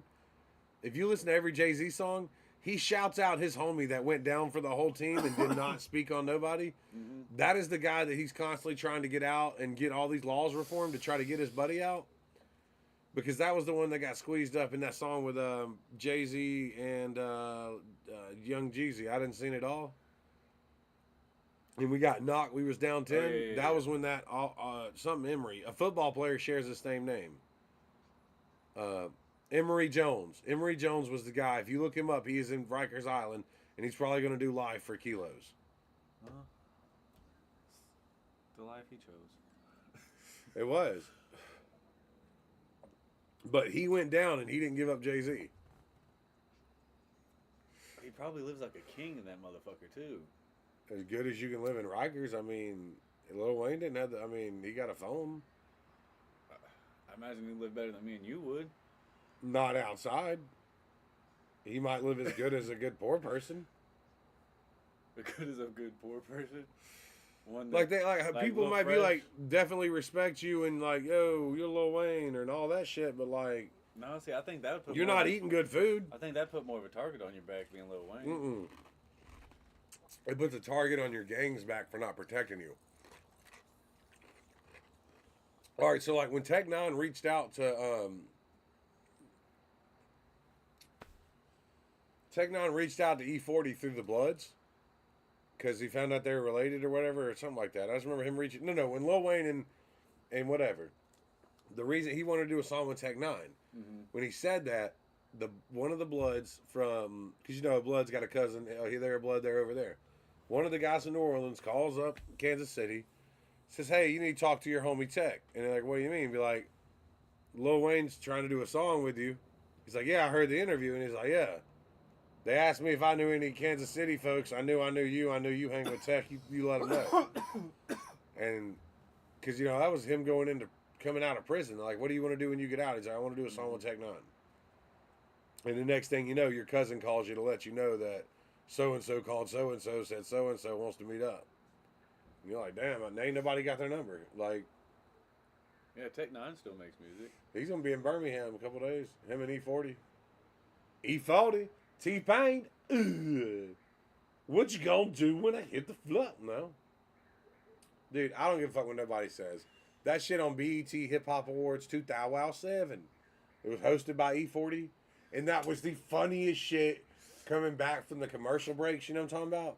If you listen to every Jay-Z song, he shouts out his homie that went down for the whole team and did not speak on nobody. Mm-hmm. That is the guy that he's constantly trying to get out and get all these laws reformed to try to get his buddy out. Because that was the one that got squeezed up in that song with Jay-Z and Young Jeezy. I didn't seen it all. And we got knocked. We was down 10. Yeah. That was when that something Emery, a football player, shares the same name. Emory Jones. Emory Jones was the guy. If you look him up, he is in Rikers Island, and he's probably going to do live for Kilos. The life he chose. It was. But he went down, and he didn't give up Jay-Z. He probably lives like a king in that motherfucker, too. As good as you can live in Rikers, I mean, Lil Wayne didn't have he got a phone. I imagine he lived better than me and you would. Not outside. He might live as good as a good poor person. As good as a good poor person. One Like people might fresh. be like definitely respect you and like, yo, you're Lil Wayne and all that shit, but like, no, see, I think that would put you're more not of a- eating good food. I think that put more of a target on your back being Lil Wayne. It puts a target on your gang's back for not protecting you. All right, so like when Tech Nine reached out to E40 through the Bloods because he found out they were related or whatever or something like that. I just remember him reaching. No, when Lil Wayne and whatever, the reason he wanted to do a song with Tech Nine, when he said that, one of the Bloods from, because you know Blood's got a cousin. They're a Blood. They're over there. One of the guys in New Orleans calls up Kansas City, says, "Hey, you need to talk to your homie Tech." And they're like, "What do you mean?" Be like, "Lil Wayne's trying to do a song with you." He's like, "Yeah, I heard the interview." And he's like, "Yeah. They asked me if I knew any Kansas City folks. I knew you. I knew you hang with Tech. You let them know." And because, you know, that was him coming out of prison. Like, what do you want to do when you get out? He's like, "I want to do a song with Tech Nine." And the next thing you know, your cousin calls you to let you know that so-and-so called so-and-so, said so-and-so wants to meet up. And you're like, damn, ain't nobody got their number. Like, Yeah, Tech Nine still makes music. he's going to be in Birmingham in a couple days. Him and E40. E40? T-Pain? Ugh. What you gonna do when I hit the floor? No. Dude, I don't give a fuck what nobody says. That shit on BET Hip Hop Awards 2007. It was hosted by E40. And that was the funniest shit coming back from the commercial breaks, you know what I'm talking about?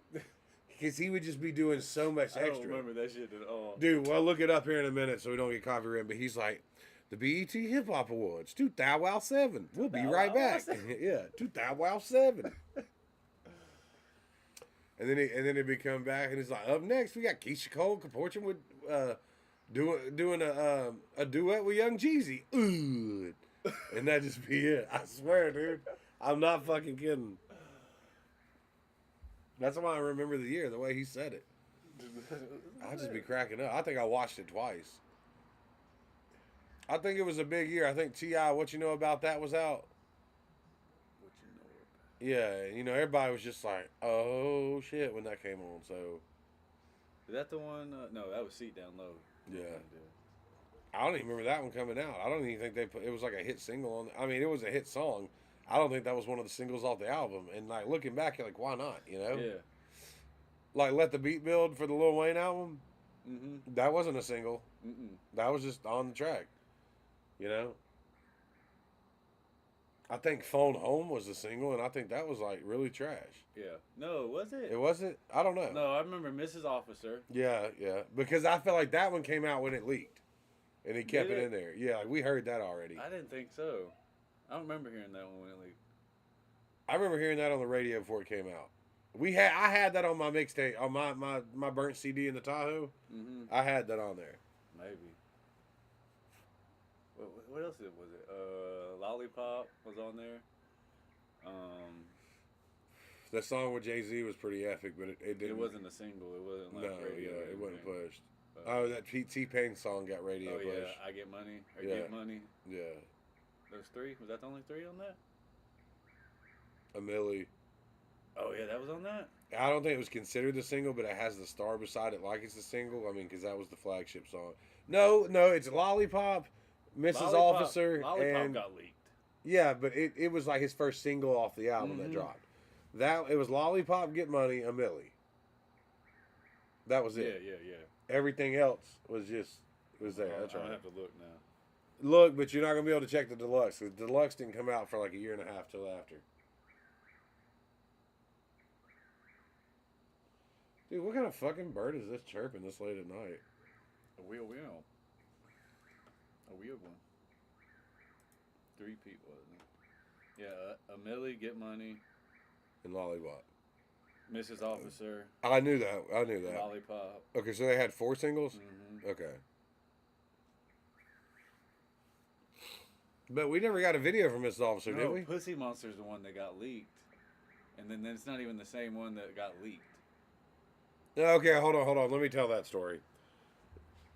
Because he would just be doing so much extra. I don't remember that shit at all. Dude, well, look it up here in a minute so we don't get copyrighted. But he's like, the BET Hip Hop Awards 2007. We'll be right back. Yeah, 2007. And then he'd be coming back and he's like, up next we got Keisha Cole Caportion with doing a duet with Young Jeezy. Ooh. And that just be it. I swear, dude. I'm not fucking kidding. That's why I remember the year, the way he said it. I'll just be cracking up. I think I watched it twice. I think it was a big year. I think T.I., What You Know About That was out. What you know about? Yeah, you know, everybody was just like, oh, shit, when that came on, so. Is that the one? No, that was Seat Down Low. Yeah. I don't even remember that one coming out. I don't even think it was like a hit single on. I mean, it was a hit song. I don't think that was one of the singles off the album. And like looking back, you're like, why not? You know? Yeah. Like Let the Beat Build for the Lil Wayne album. Mm-hmm. That wasn't a single. Mm-mm. That was just on the track. You know? I think Phone Home was the single, and I think that was like really trash. Yeah. No, was it? It wasn't? I don't know. No, I remember Mrs. Officer. Yeah. Because I felt like that one came out when it leaked. And he kept it in there. Yeah, like we heard that already. I didn't think so. I don't remember hearing that one when it leaked. I remember hearing that on the radio before it came out. I had that on my mixtape, on my burnt CD in the Tahoe. Mm-hmm. I had that on there. Maybe. What else was it? Lollipop was on there. The song with Jay-Z was pretty epic, but it didn't. It wasn't a single. It wasn't like radio. Yeah, it wasn't pushed. Oh, that T-Pain song got radio push. push. Yeah, I Get Money or Yeah. Get Money. Yeah. Those three? Was that the only three on that? A Millie. Oh yeah, that was on that. I don't think it was considered the single, but it has the star beside it like it's the single. I mean, because that was the flagship song. No, it's Lollipop, Mrs. Officer, Lollipop and got leaked. yeah, but it was like his first single off the album that dropped. It was Lollipop, Get Money, A Millie. That was it. Yeah. Everything else was there. That's I'm right. gonna have to look now. Look, but you're not gonna be able to check the deluxe. The deluxe didn't come out for like a year and a half till after. Dude, what kind of fucking bird is this chirping this late at night? A wheel. A weird one. 3 people, wasn't it? Yeah, A Millie, Get Money, And Lollipop. Mrs. Officer, I knew that. Lollipop. Okay, so they had 4 singles? Mm-hmm. Okay. But we never got a video from Mrs. Officer, did we? Pussy Monster's the one that got leaked. And then it's not even the same one that got leaked. Okay, hold on. Let me tell that story.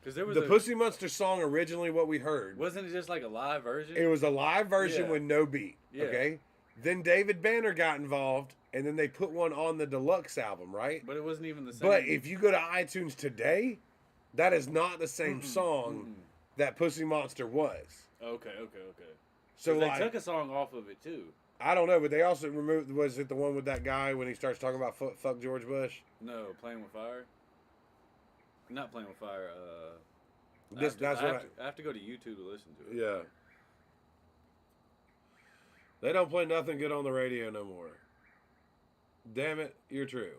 Because there was The Pussy Monster song originally what we heard. Wasn't it just like a live version? It was a live version with no beat. Yeah. Okay? Then David Banner got involved, and then they put one on the deluxe album, right? But it wasn't even the same. But if you go to iTunes today, that is not the same song that Pussy Monster was. Okay. So they like, took a song off of it too. I don't know, but they also removed. Was it the one with that guy when he starts talking about fuck George Bush? No, Playing with Fire. Not Playing with Fire. I have to go to YouTube to listen to it. Yeah. They don't play nothing good on the radio no more. Damn it, you're true.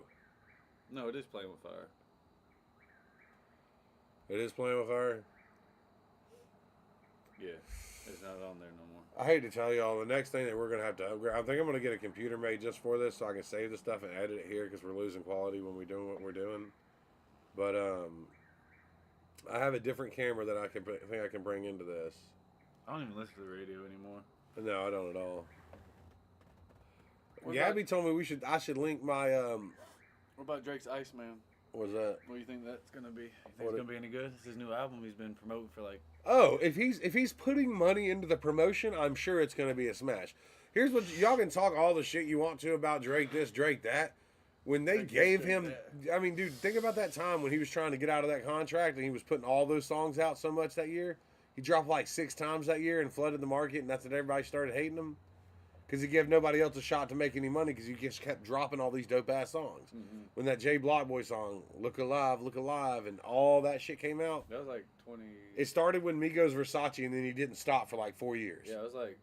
No, it is Playing with Fire. It is Playing with Fire? Yeah, it's not on there no more. I hate to tell y'all, the next thing that we're going to have to upgrade, I think I'm going to get a computer made just for this so I can save the stuff and edit it here because we're losing quality when we're doing what we're doing. But I have a different camera that I think I can bring into this. I don't even listen to the radio anymore. No, I don't at all. Gabby told me I should link my What about Drake's Iceman? What's that? What do you think that's gonna be? You think it's gonna be any good? It's his new album he's been promoting for like. Oh, if he's putting money into the promotion, I'm sure it's gonna be a smash. Here's what y'all can talk all the shit you want to about Drake this, Drake that. When they gave him, I mean, dude, think about that time when he was trying to get out of that contract and he was putting all those songs out so much that year. He dropped like 6 times that year and flooded the market, and that's when everybody started hating him. Because he gave nobody else a shot to make any money because he just kept dropping all these dope-ass songs. Mm-hmm. When that J Block Boy song, Look Alive, and all that shit came out. That was like 20... It started when Migos Versace, and then he didn't stop for like 4 years. Yeah, it was like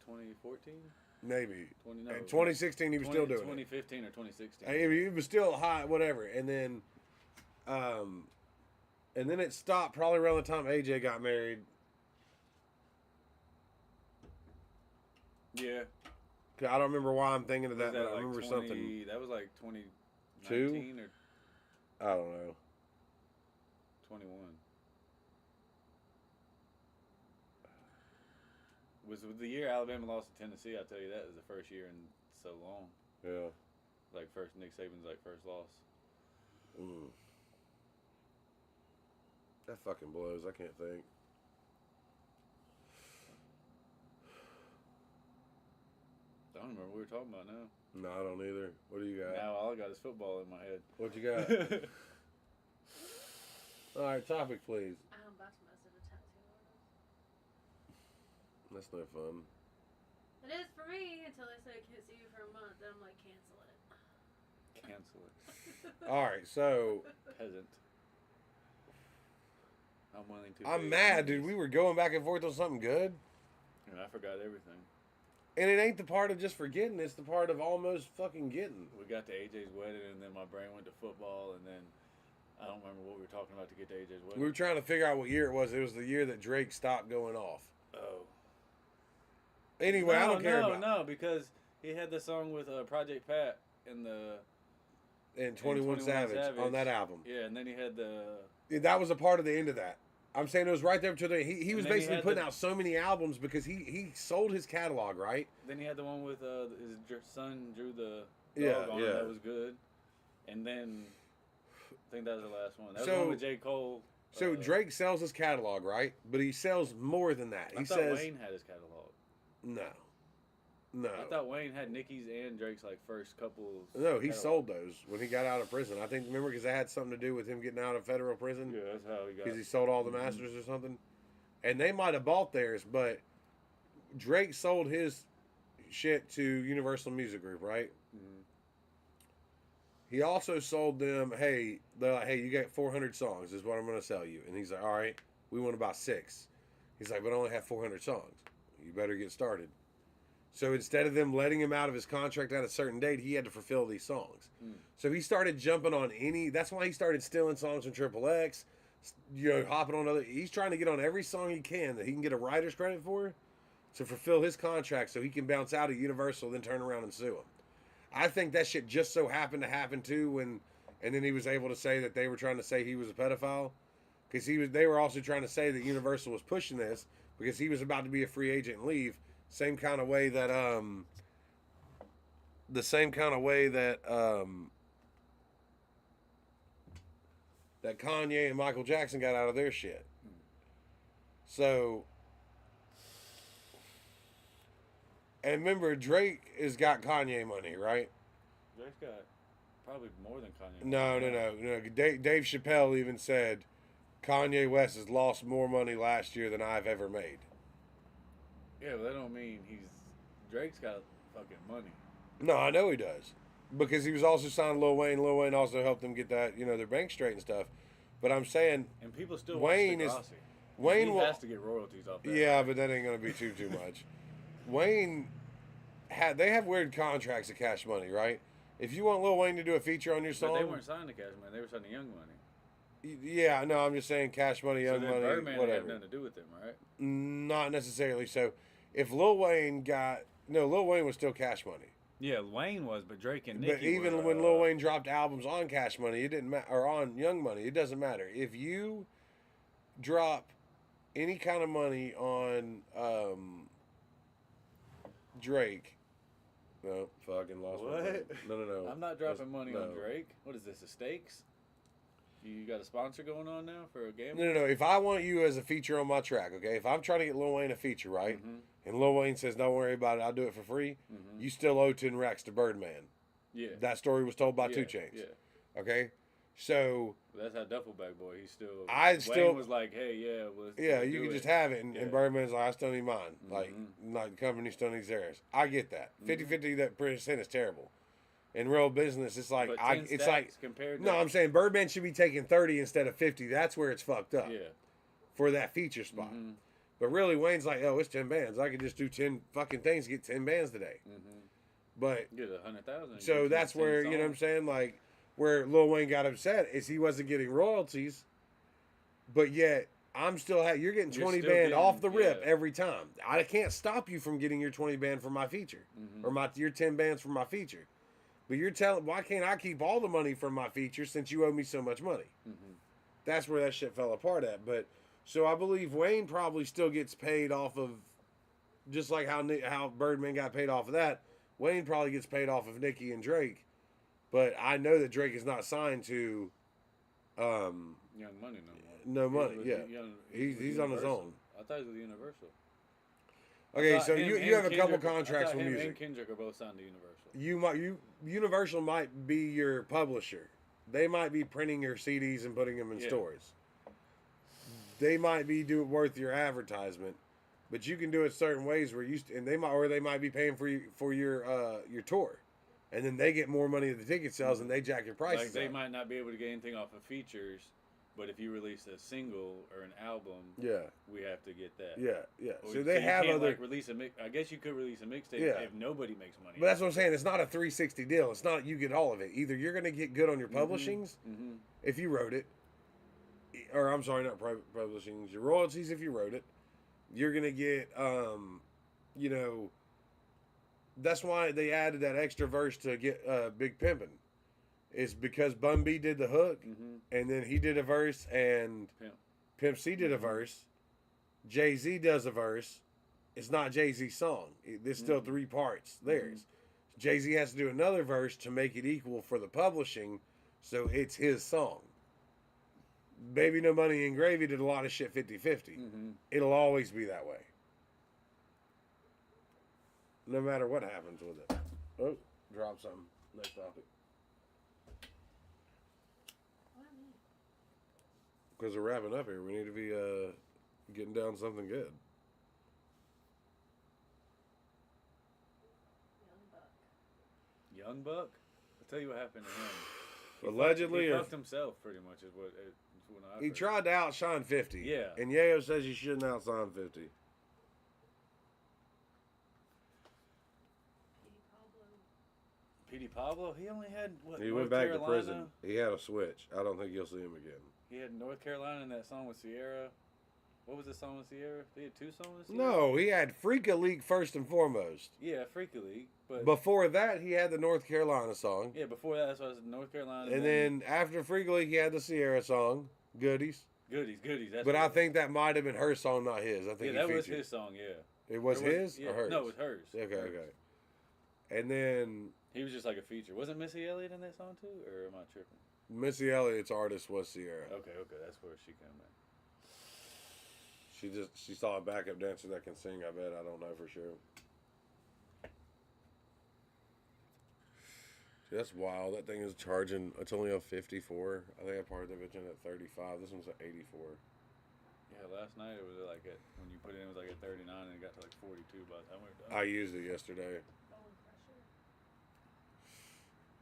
2014? Maybe. 2016, he was still doing 2015 or 2016. He was still high, whatever. And then it stopped probably around the time AJ got married. Yeah. I don't remember why I'm thinking of that, but I like remember something. That was like 2019 or... I don't know. 21. Was the year Alabama lost to Tennessee, I'll tell you that was the first year in so long. Yeah. Like Nick Saban's like first loss. That fucking blows. I can't think. I don't remember what we were talking about now. No, I don't either. What do you got? Now all I got is football in my head. What you got? All right, topic, please. I'm about to mess with a tattoo artist. That's no fun. It is for me until they say I can't see you for a month. Then I'm like, cancel it. Cancel it. All right, so... Peasant. I'm willing to... I'm mad, dude. We were going back and forth on something good. And I forgot everything. And it ain't the part of just forgetting. It's the part of almost fucking getting. We got to AJ's wedding, and then my brain went to football, and then I don't remember what we were talking about to get to AJ's wedding. We were trying to figure out what year it was. It was the year that Drake stopped going off. Oh. Anyway, I don't care about it. No, because he had the song with Project Pat and 21 Savage on that album. Yeah, and then he had that was a part of the end of that. I'm saying it was right there to the... He was basically putting out so many albums because he sold his catalog, right? Then he had the one with his son drew the dog on it. That was good. And then I think that was the last one. That was the one with J. Cole. So Drake sells his catalog, right? But he sells more than that. I thought Wayne had his catalog. No. I thought Wayne had Nicki's and Drake's like first couple. No, he sold those when he got out of prison. I think, remember, because that had something to do with him getting out of federal prison. Yeah, that's how he got. Because he sold all the masters or something. And they might have bought theirs, but Drake sold his shit to Universal Music Group, right? Mm-hmm. He also sold them, hey, they're like, hey, you got 400 songs is what I'm going to sell you. And he's like, all right, we want about 6. He's like, but I only have 400 songs. You better get started. So instead of them letting him out of his contract at a certain date, he had to fulfill these songs. So he started jumping on that's why he started stealing songs from Triple X, hopping on he's trying to get on every song he can that he can get a writer's credit for to fulfill his contract so he can bounce out of Universal, then turn around and sue him. I think that shit just so happened to happen too and then he was able to say that they were trying to say he was a pedophile because they were also trying to say that Universal was pushing this because he was about to be a free agent and leave. Same kind of way that that Kanye and Michael Jackson got out of their shit. So And remember, Drake has got Kanye money, right? Drake's got probably more than Kanye. No. Dave Chappelle even said Kanye West has lost more money last year than I've ever made. Yeah, but that don't mean Drake's got fucking money. No, I know he does. Because he was also signed Lil Wayne. Lil Wayne also helped them get that, their bank straight and stuff. But I'm saying, and people still Wayne watch is Wayne he has to get royalties off that. Yeah, but that ain't gonna be too much. Wayne they have weird contracts of Cash Money, right? If you want Lil Wayne to do a feature on your song, but they weren't signed to Cash Money; they were signed to Young Money. Yeah, no, I'm just saying Cash Money, Young so Money, Birdman whatever. had nothing to do with them, right? Not necessarily. So, if Lil Wayne Lil Wayne was still Cash Money. Yeah, Wayne was, but Drake and Nicki. But even when Lil Wayne dropped albums on Cash Money, it didn't matter, or on Young Money, it doesn't matter. If you drop any kind of money on Drake, no, fucking lost. What? No. I'm not dropping money on Drake. What is this? The stakes? You got a sponsor going on now for a game? No. If I want you as a feature on my track, okay? If I'm trying to get Lil Wayne a feature, right? Mm-hmm. And Lil Wayne says, "Don't worry about it, I'll do it for free." Mm-hmm. You still owe 10 racks to Birdman. Yeah. That story was told by 2 Chainz. Yeah. Okay, so that's how Duffelbag Boy. Wayne was like, "Hey, you can just have it," and Birdman's like, "I still need mine." Mm-hmm. Like the company still needs theirs. I get that. Mm-hmm. 50-50, that percent is terrible. In real business, it's like it's like compared to, no, I'm saying Birdman should be taking 30 instead of 50. That's where it's fucked up. Yeah. For that feature spot. Mm-hmm. But really, Wayne's like, "Oh, it's 10 bands. I could just do 10 fucking things to get 10 bands today." Mm-hmm. But get 100,000. So that's where, you know what I'm saying? Like, where Lil Wayne got upset is he wasn't getting royalties, but yet I'm still you're getting 20 band off the rip every time. I can't stop you from getting your 20 band for my feature, or your 10 bands for my feature. But you're telling, why can't I keep all the money from my feature since you owe me so much money? Mm-hmm. That's where that shit fell apart at. But so I believe Wayne probably still gets paid off of, just like how Birdman got paid off of that. Wayne probably gets paid off of Nicki and Drake. But I know that Drake is not signed to Young Money no money. He's on his own. I thought he was with Universal. Okay, so you have a couple contracts with music. Him and Kendrick are both signed to Universal. Universal might be your publisher. They might be printing your CDs and putting them in stores. They might be worth your advertisement, but you can do it certain ways where they might be paying for your tour, and then they get more money at the ticket sales and they jack your prices. Like they might not be able to get anything off of features. But if you release a single or an album, we have to get that. Yeah. So they have other. Like release I guess you could release a mixtape if nobody makes money. But that's what I'm saying. It's not a 360 deal. It's not you get all of it. Either you're going to get good on your publishings if you wrote it, or I'm sorry, not publishings. Your royalties if you wrote it. You're going to get, that's why they added that extra verse to get Big Pimpin'. It's because Bun B did the hook, and then he did a verse, and Pimp C did a verse. Jay-Z does a verse. It's not Jay-Z's song. There's still 3 parts. Theirs. Jay-Z has to do another verse to make it equal for the publishing, so it's his song. Baby No Money and Gravy did a lot of shit 50-50. It'll always be that way. No matter what happens with it. Oh, drop something. Next topic. Because we're wrapping up here. We need to be getting down something good. Young Buck? I'll tell you what happened to him. Allegedly, he fucked himself pretty much is what I he heard. tried to outshine 50. Yeah. And Yayo says you shouldn't outshine 50. Petey Pablo? He only had, He went back to prison. He had a switch. I don't think you'll see him again. He had North Carolina in that song with Sierra. What was the song with Sierra? He had 2 songs with Sierra? No, he had Freaka League first and foremost. Yeah, Freaka League. But before that, he had the North Carolina song. Yeah, before that, so it was North Carolina. And then after Freaka League, he had the Sierra song, Goodies. Goodies. But I think that might have been her song, not his. I think that was his song, yeah. It was his or hers? No, it was hers. Okay. And then he was just like a feature. Wasn't Missy Elliott in that song too, or am I tripping? Missy Elliott's artist was Sierra. Okay, that's where she came in. She saw a backup dancer that can sing. I bet. I don't know for sure. That's wild. That thing is charging. It's only a 54. I think I parked the bitch in at 35. This one's at 84. Yeah, last night it was like at, when you put it in, it was like at 39 and it got to like 42 by the time we were done. I used it yesterday.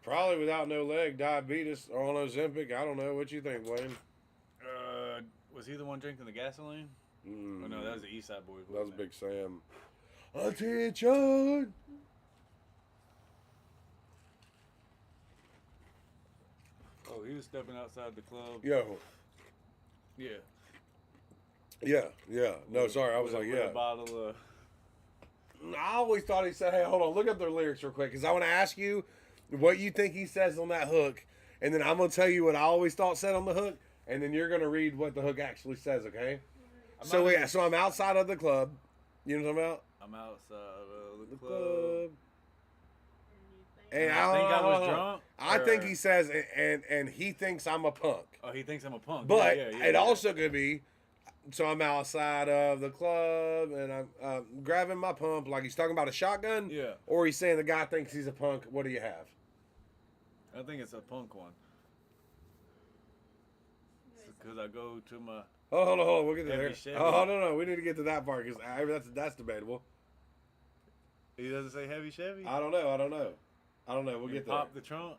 Probably without no leg, diabetes, or on Ozempic. I don't know. What you think, Blaine? Was he the one drinking the gasoline? Oh, no, that was the East Side Boy. That was Big Sam. Attention! Oh, he was stepping outside the club. Yo. Yeah. Yeah. No, sorry. I was like, yeah. A bottle of... I always thought he said, hey, hold on. Look up their lyrics real quick. Because I want to ask you what you think he says on that hook. And then I'm going to tell you what I always thought said on the hook. And then you're going to read what the hook actually says, okay? So I'm outside of the club. You know what I'm talking about? I'm outside of the club. And I think I was drunk. I think he says, and he thinks I'm a punk. Oh, he thinks I'm a punk. But it also could be, so I'm outside of the club and I'm grabbing my pump, like he's talking about a shotgun. Yeah. Or he's saying the guy thinks he's a punk. What do you have? I think it's a punk one. Because I go to my... Oh, hold on. We'll get to there. Chevy. Oh, no. We need to get to that part because that's debatable. He doesn't say heavy Chevy? I don't know. We'll get there. Pop the trunk?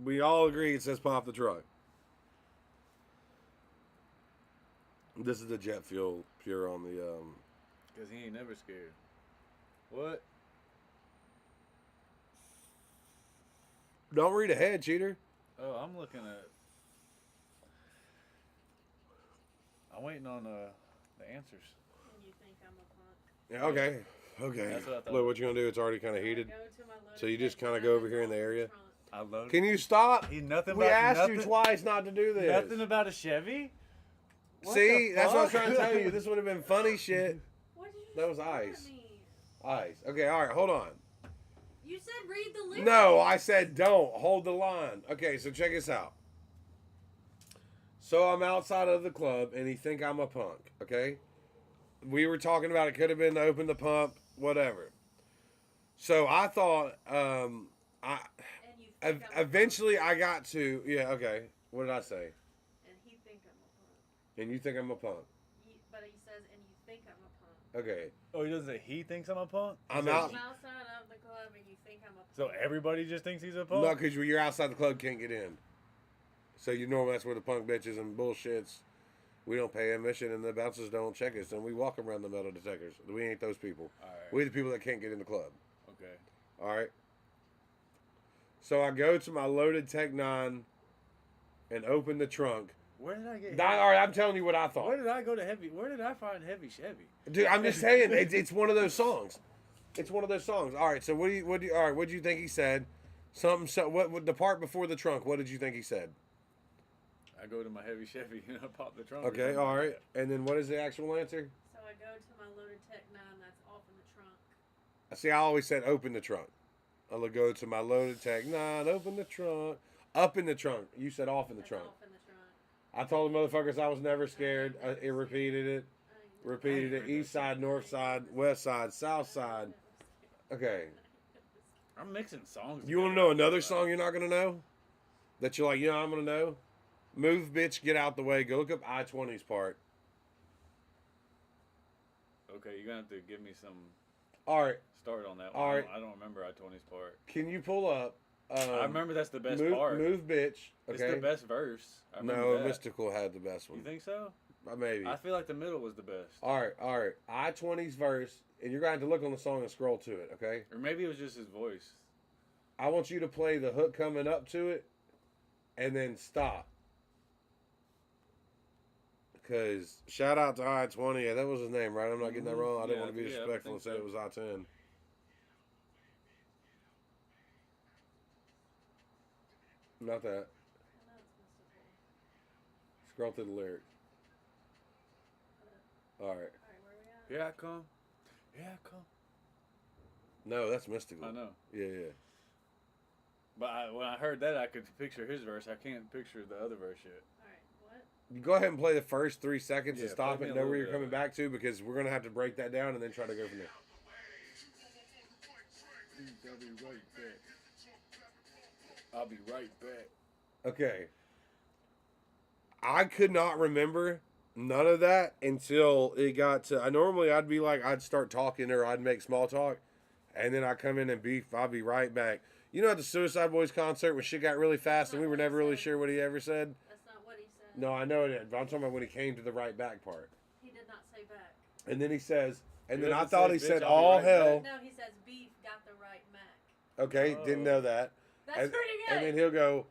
We all agree it says pop the truck. This is the jet fuel pure on the... Because he ain't never scared. What? Don't read ahead, cheater. Oh, I'm looking at... I'm waiting on the answers. And you think I'm a punk? Yeah, okay. That's what I thought. Look, what you gonna do? It's already kind of heated. So you just kind of go over here in the area. I love Can you stop? He nothing. We about, asked nothing, you twice not to do this. Nothing about a Chevy. What See, the that's what I was fuck? trying to tell you. This would have been funny shit. What did you That was say to ice. me? Ice. Okay, all right, hold on. You said read the lyrics. No, I said don't. Hold the line. Okay, so check this out. So I'm outside of the club, and he think I'm a punk, okay? We were talking about it could have been to open the pump, whatever. So I thought, eventually I got to, yeah, okay. What did I say? And he think I'm a punk. And you think I'm a punk. But he says, and you think I'm a punk. Okay. Oh, he doesn't say he thinks I'm a punk? I'm I'm outside of the club, and you think I'm a punk. So everybody just thinks he's a punk? No, because you're outside the club, can't get in. So you know that's where the punk bitches and bullshits. We don't pay admission, and the bouncers don't check us, and we walk around the metal detectors. We ain't those people. All right. We the people that can't get in the club. Okay. All right. So I go to my loaded Tech 9 and open the trunk. Where did I get All right, I'm telling you what I thought. Where did I go to heavy? Where did I find heavy Chevy? Dude, I'm just saying, it's one of those songs. It's one of those songs. All right, so what do you think he said? What the part before the trunk, what did you think he said? I go to my heavy Chevy and I pop the trunk. Okay, all right. And then what is the actual answer? So I go to my loaded Tech 9 that's off in the trunk. See, I always said open the trunk. I'll go to my loaded Tech 9, open the trunk. Up in the trunk. You said off in the trunk. Off in the trunk. I told the motherfuckers I was never scared. It repeated it. Repeated it. East side, north side, west side, south side. Okay. I'm mixing songs. You want to know another song you're not going to know? That you're like, I'm going to know? Move, bitch, get out the way. Go look up I-20's part. Okay, you're going to have to give me some All right. start on that one. All right. I don't remember I-20's part. Can you pull up? I remember that's the best move, part. Move, bitch. Okay. It's the best verse. I remember No, that. Mystical had the best one. You think so? Maybe. I feel like the middle was the best. All right. I-20's verse, and you're going to have to look on the song and scroll to it, okay? Or maybe it was just his voice. I want you to play the hook coming up to it, and then stop. Because shout out to I-20. Yeah, that was his name, right? I'm not getting that wrong. I didn't want to be disrespectful and say it was I-10. Not that. Scroll through the lyric. All right. Alright, where we at? Here I come. Here I come. No, that's Mystical. I know. Yeah. But when I heard that, I could picture his verse. I can't picture the other verse yet. Alright, what? You go ahead and play the first 3 seconds and Yeah, stop play it me and a know where little you're bit coming of it. back to because we're going to have to break that down and then try to go from there. I'll be right back. Okay. I could not remember none of that until it got to. I'd be like, I'd start talking or I'd make small talk, and then I come in and beef. I'll be right back. You know, at the Suicide Boys concert when shit got really fast and we were never really sure what he ever said? That's not what he said. No, I know it, but I'm talking about when he came to the right back part. He did not say back. And then he says, and He then I doesn't thought say, he said, "Bitch, I'll be all right hell. No, he says beef got the right Mac. Okay, didn't know that. That's And- pretty good. And then he'll go,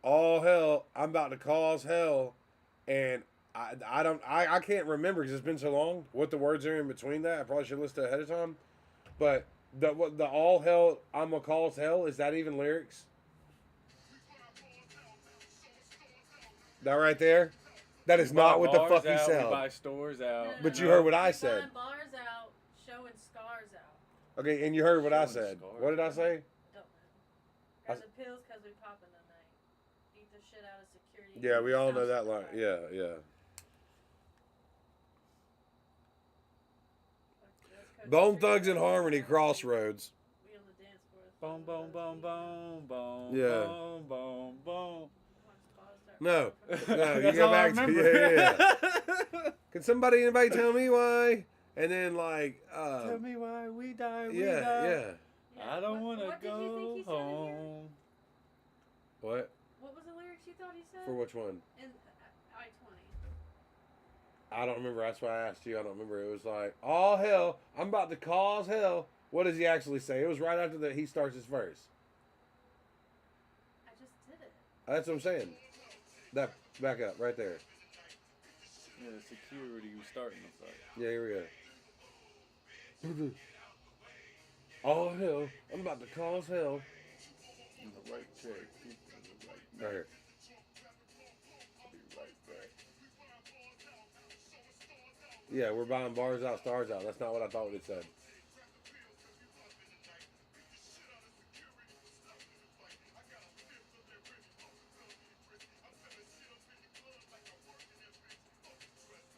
all hell, I'm about to cause hell. And I can't remember because it's been so long what the words are in between that. I probably should list it ahead of time. But the all hell, I'm going to cause hell, is that even lyrics? That right there? That is not what the fuck he said. We said. buy stores out. But you heard what I You're said. buying bars out, showing scars out. Okay, and you heard what I Showing said. scars. What did I say? Don't know. Grab the pills because we popping tonight. Beat the shit out of security. Yeah, we all know Sounds that like line. Yeah. Bone Thugs and Harmony, Crossroads. We on the dance floor. Boom, boom, boom, boom, boom. Yeah. Boom, boom, boom. No, you That's go all I back to remember. Can anybody tell me why? And then like, Tell me why we die. We yeah, die. yeah. I don't want to What did you think go he said in here? home. What? What was the lyrics you thought he said? For which one? In I-20. I don't remember. That's why I asked you. I don't remember. It was like, all hell, I'm about to cause hell. What does he actually say? It was right after that he starts his verse. I just did it. That's what I'm saying. That back up right there. Yeah, the security was starting to fight. Yeah, here we go. All hell, I'm about to cause hell. In the right check. People in the right Right here. I'll be right back. Yeah, we're buying bars out, stars out. That's not what I thought it said.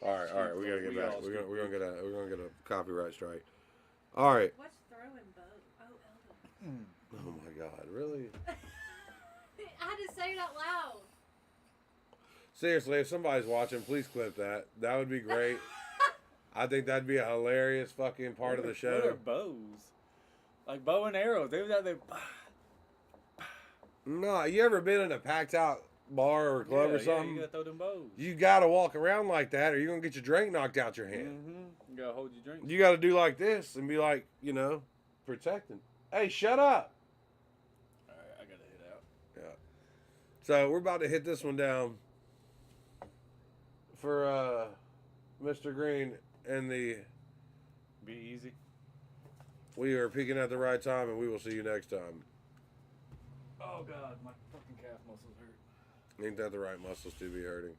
All right, we gotta get back. We're gonna get a copyright strike. All right. What's throwing bow? Oh, Elvis. Oh my God, really? I had to say it out loud. Seriously, if somebody's watching, please clip that. That would be great. I think that'd be a hilarious fucking part of the What show. are bows? Like bow and arrows. They was out there. No, you ever been in a packed out bar or club or something? Yeah, you gotta throw them bows. You gotta walk around like that, or you're gonna get your drink knocked out your hand. Mm-hmm. You gotta hold your drink. You gotta do like this and be like, protecting. Hey, shut up. All right, I gotta head out. Yeah. So we're about to hit this one down for Mr. Green and the. Be easy. We are peaking at the right time, and we will see you next time. Oh God, my fucking calf muscles hurt. Ain't that the right muscles to be hurting?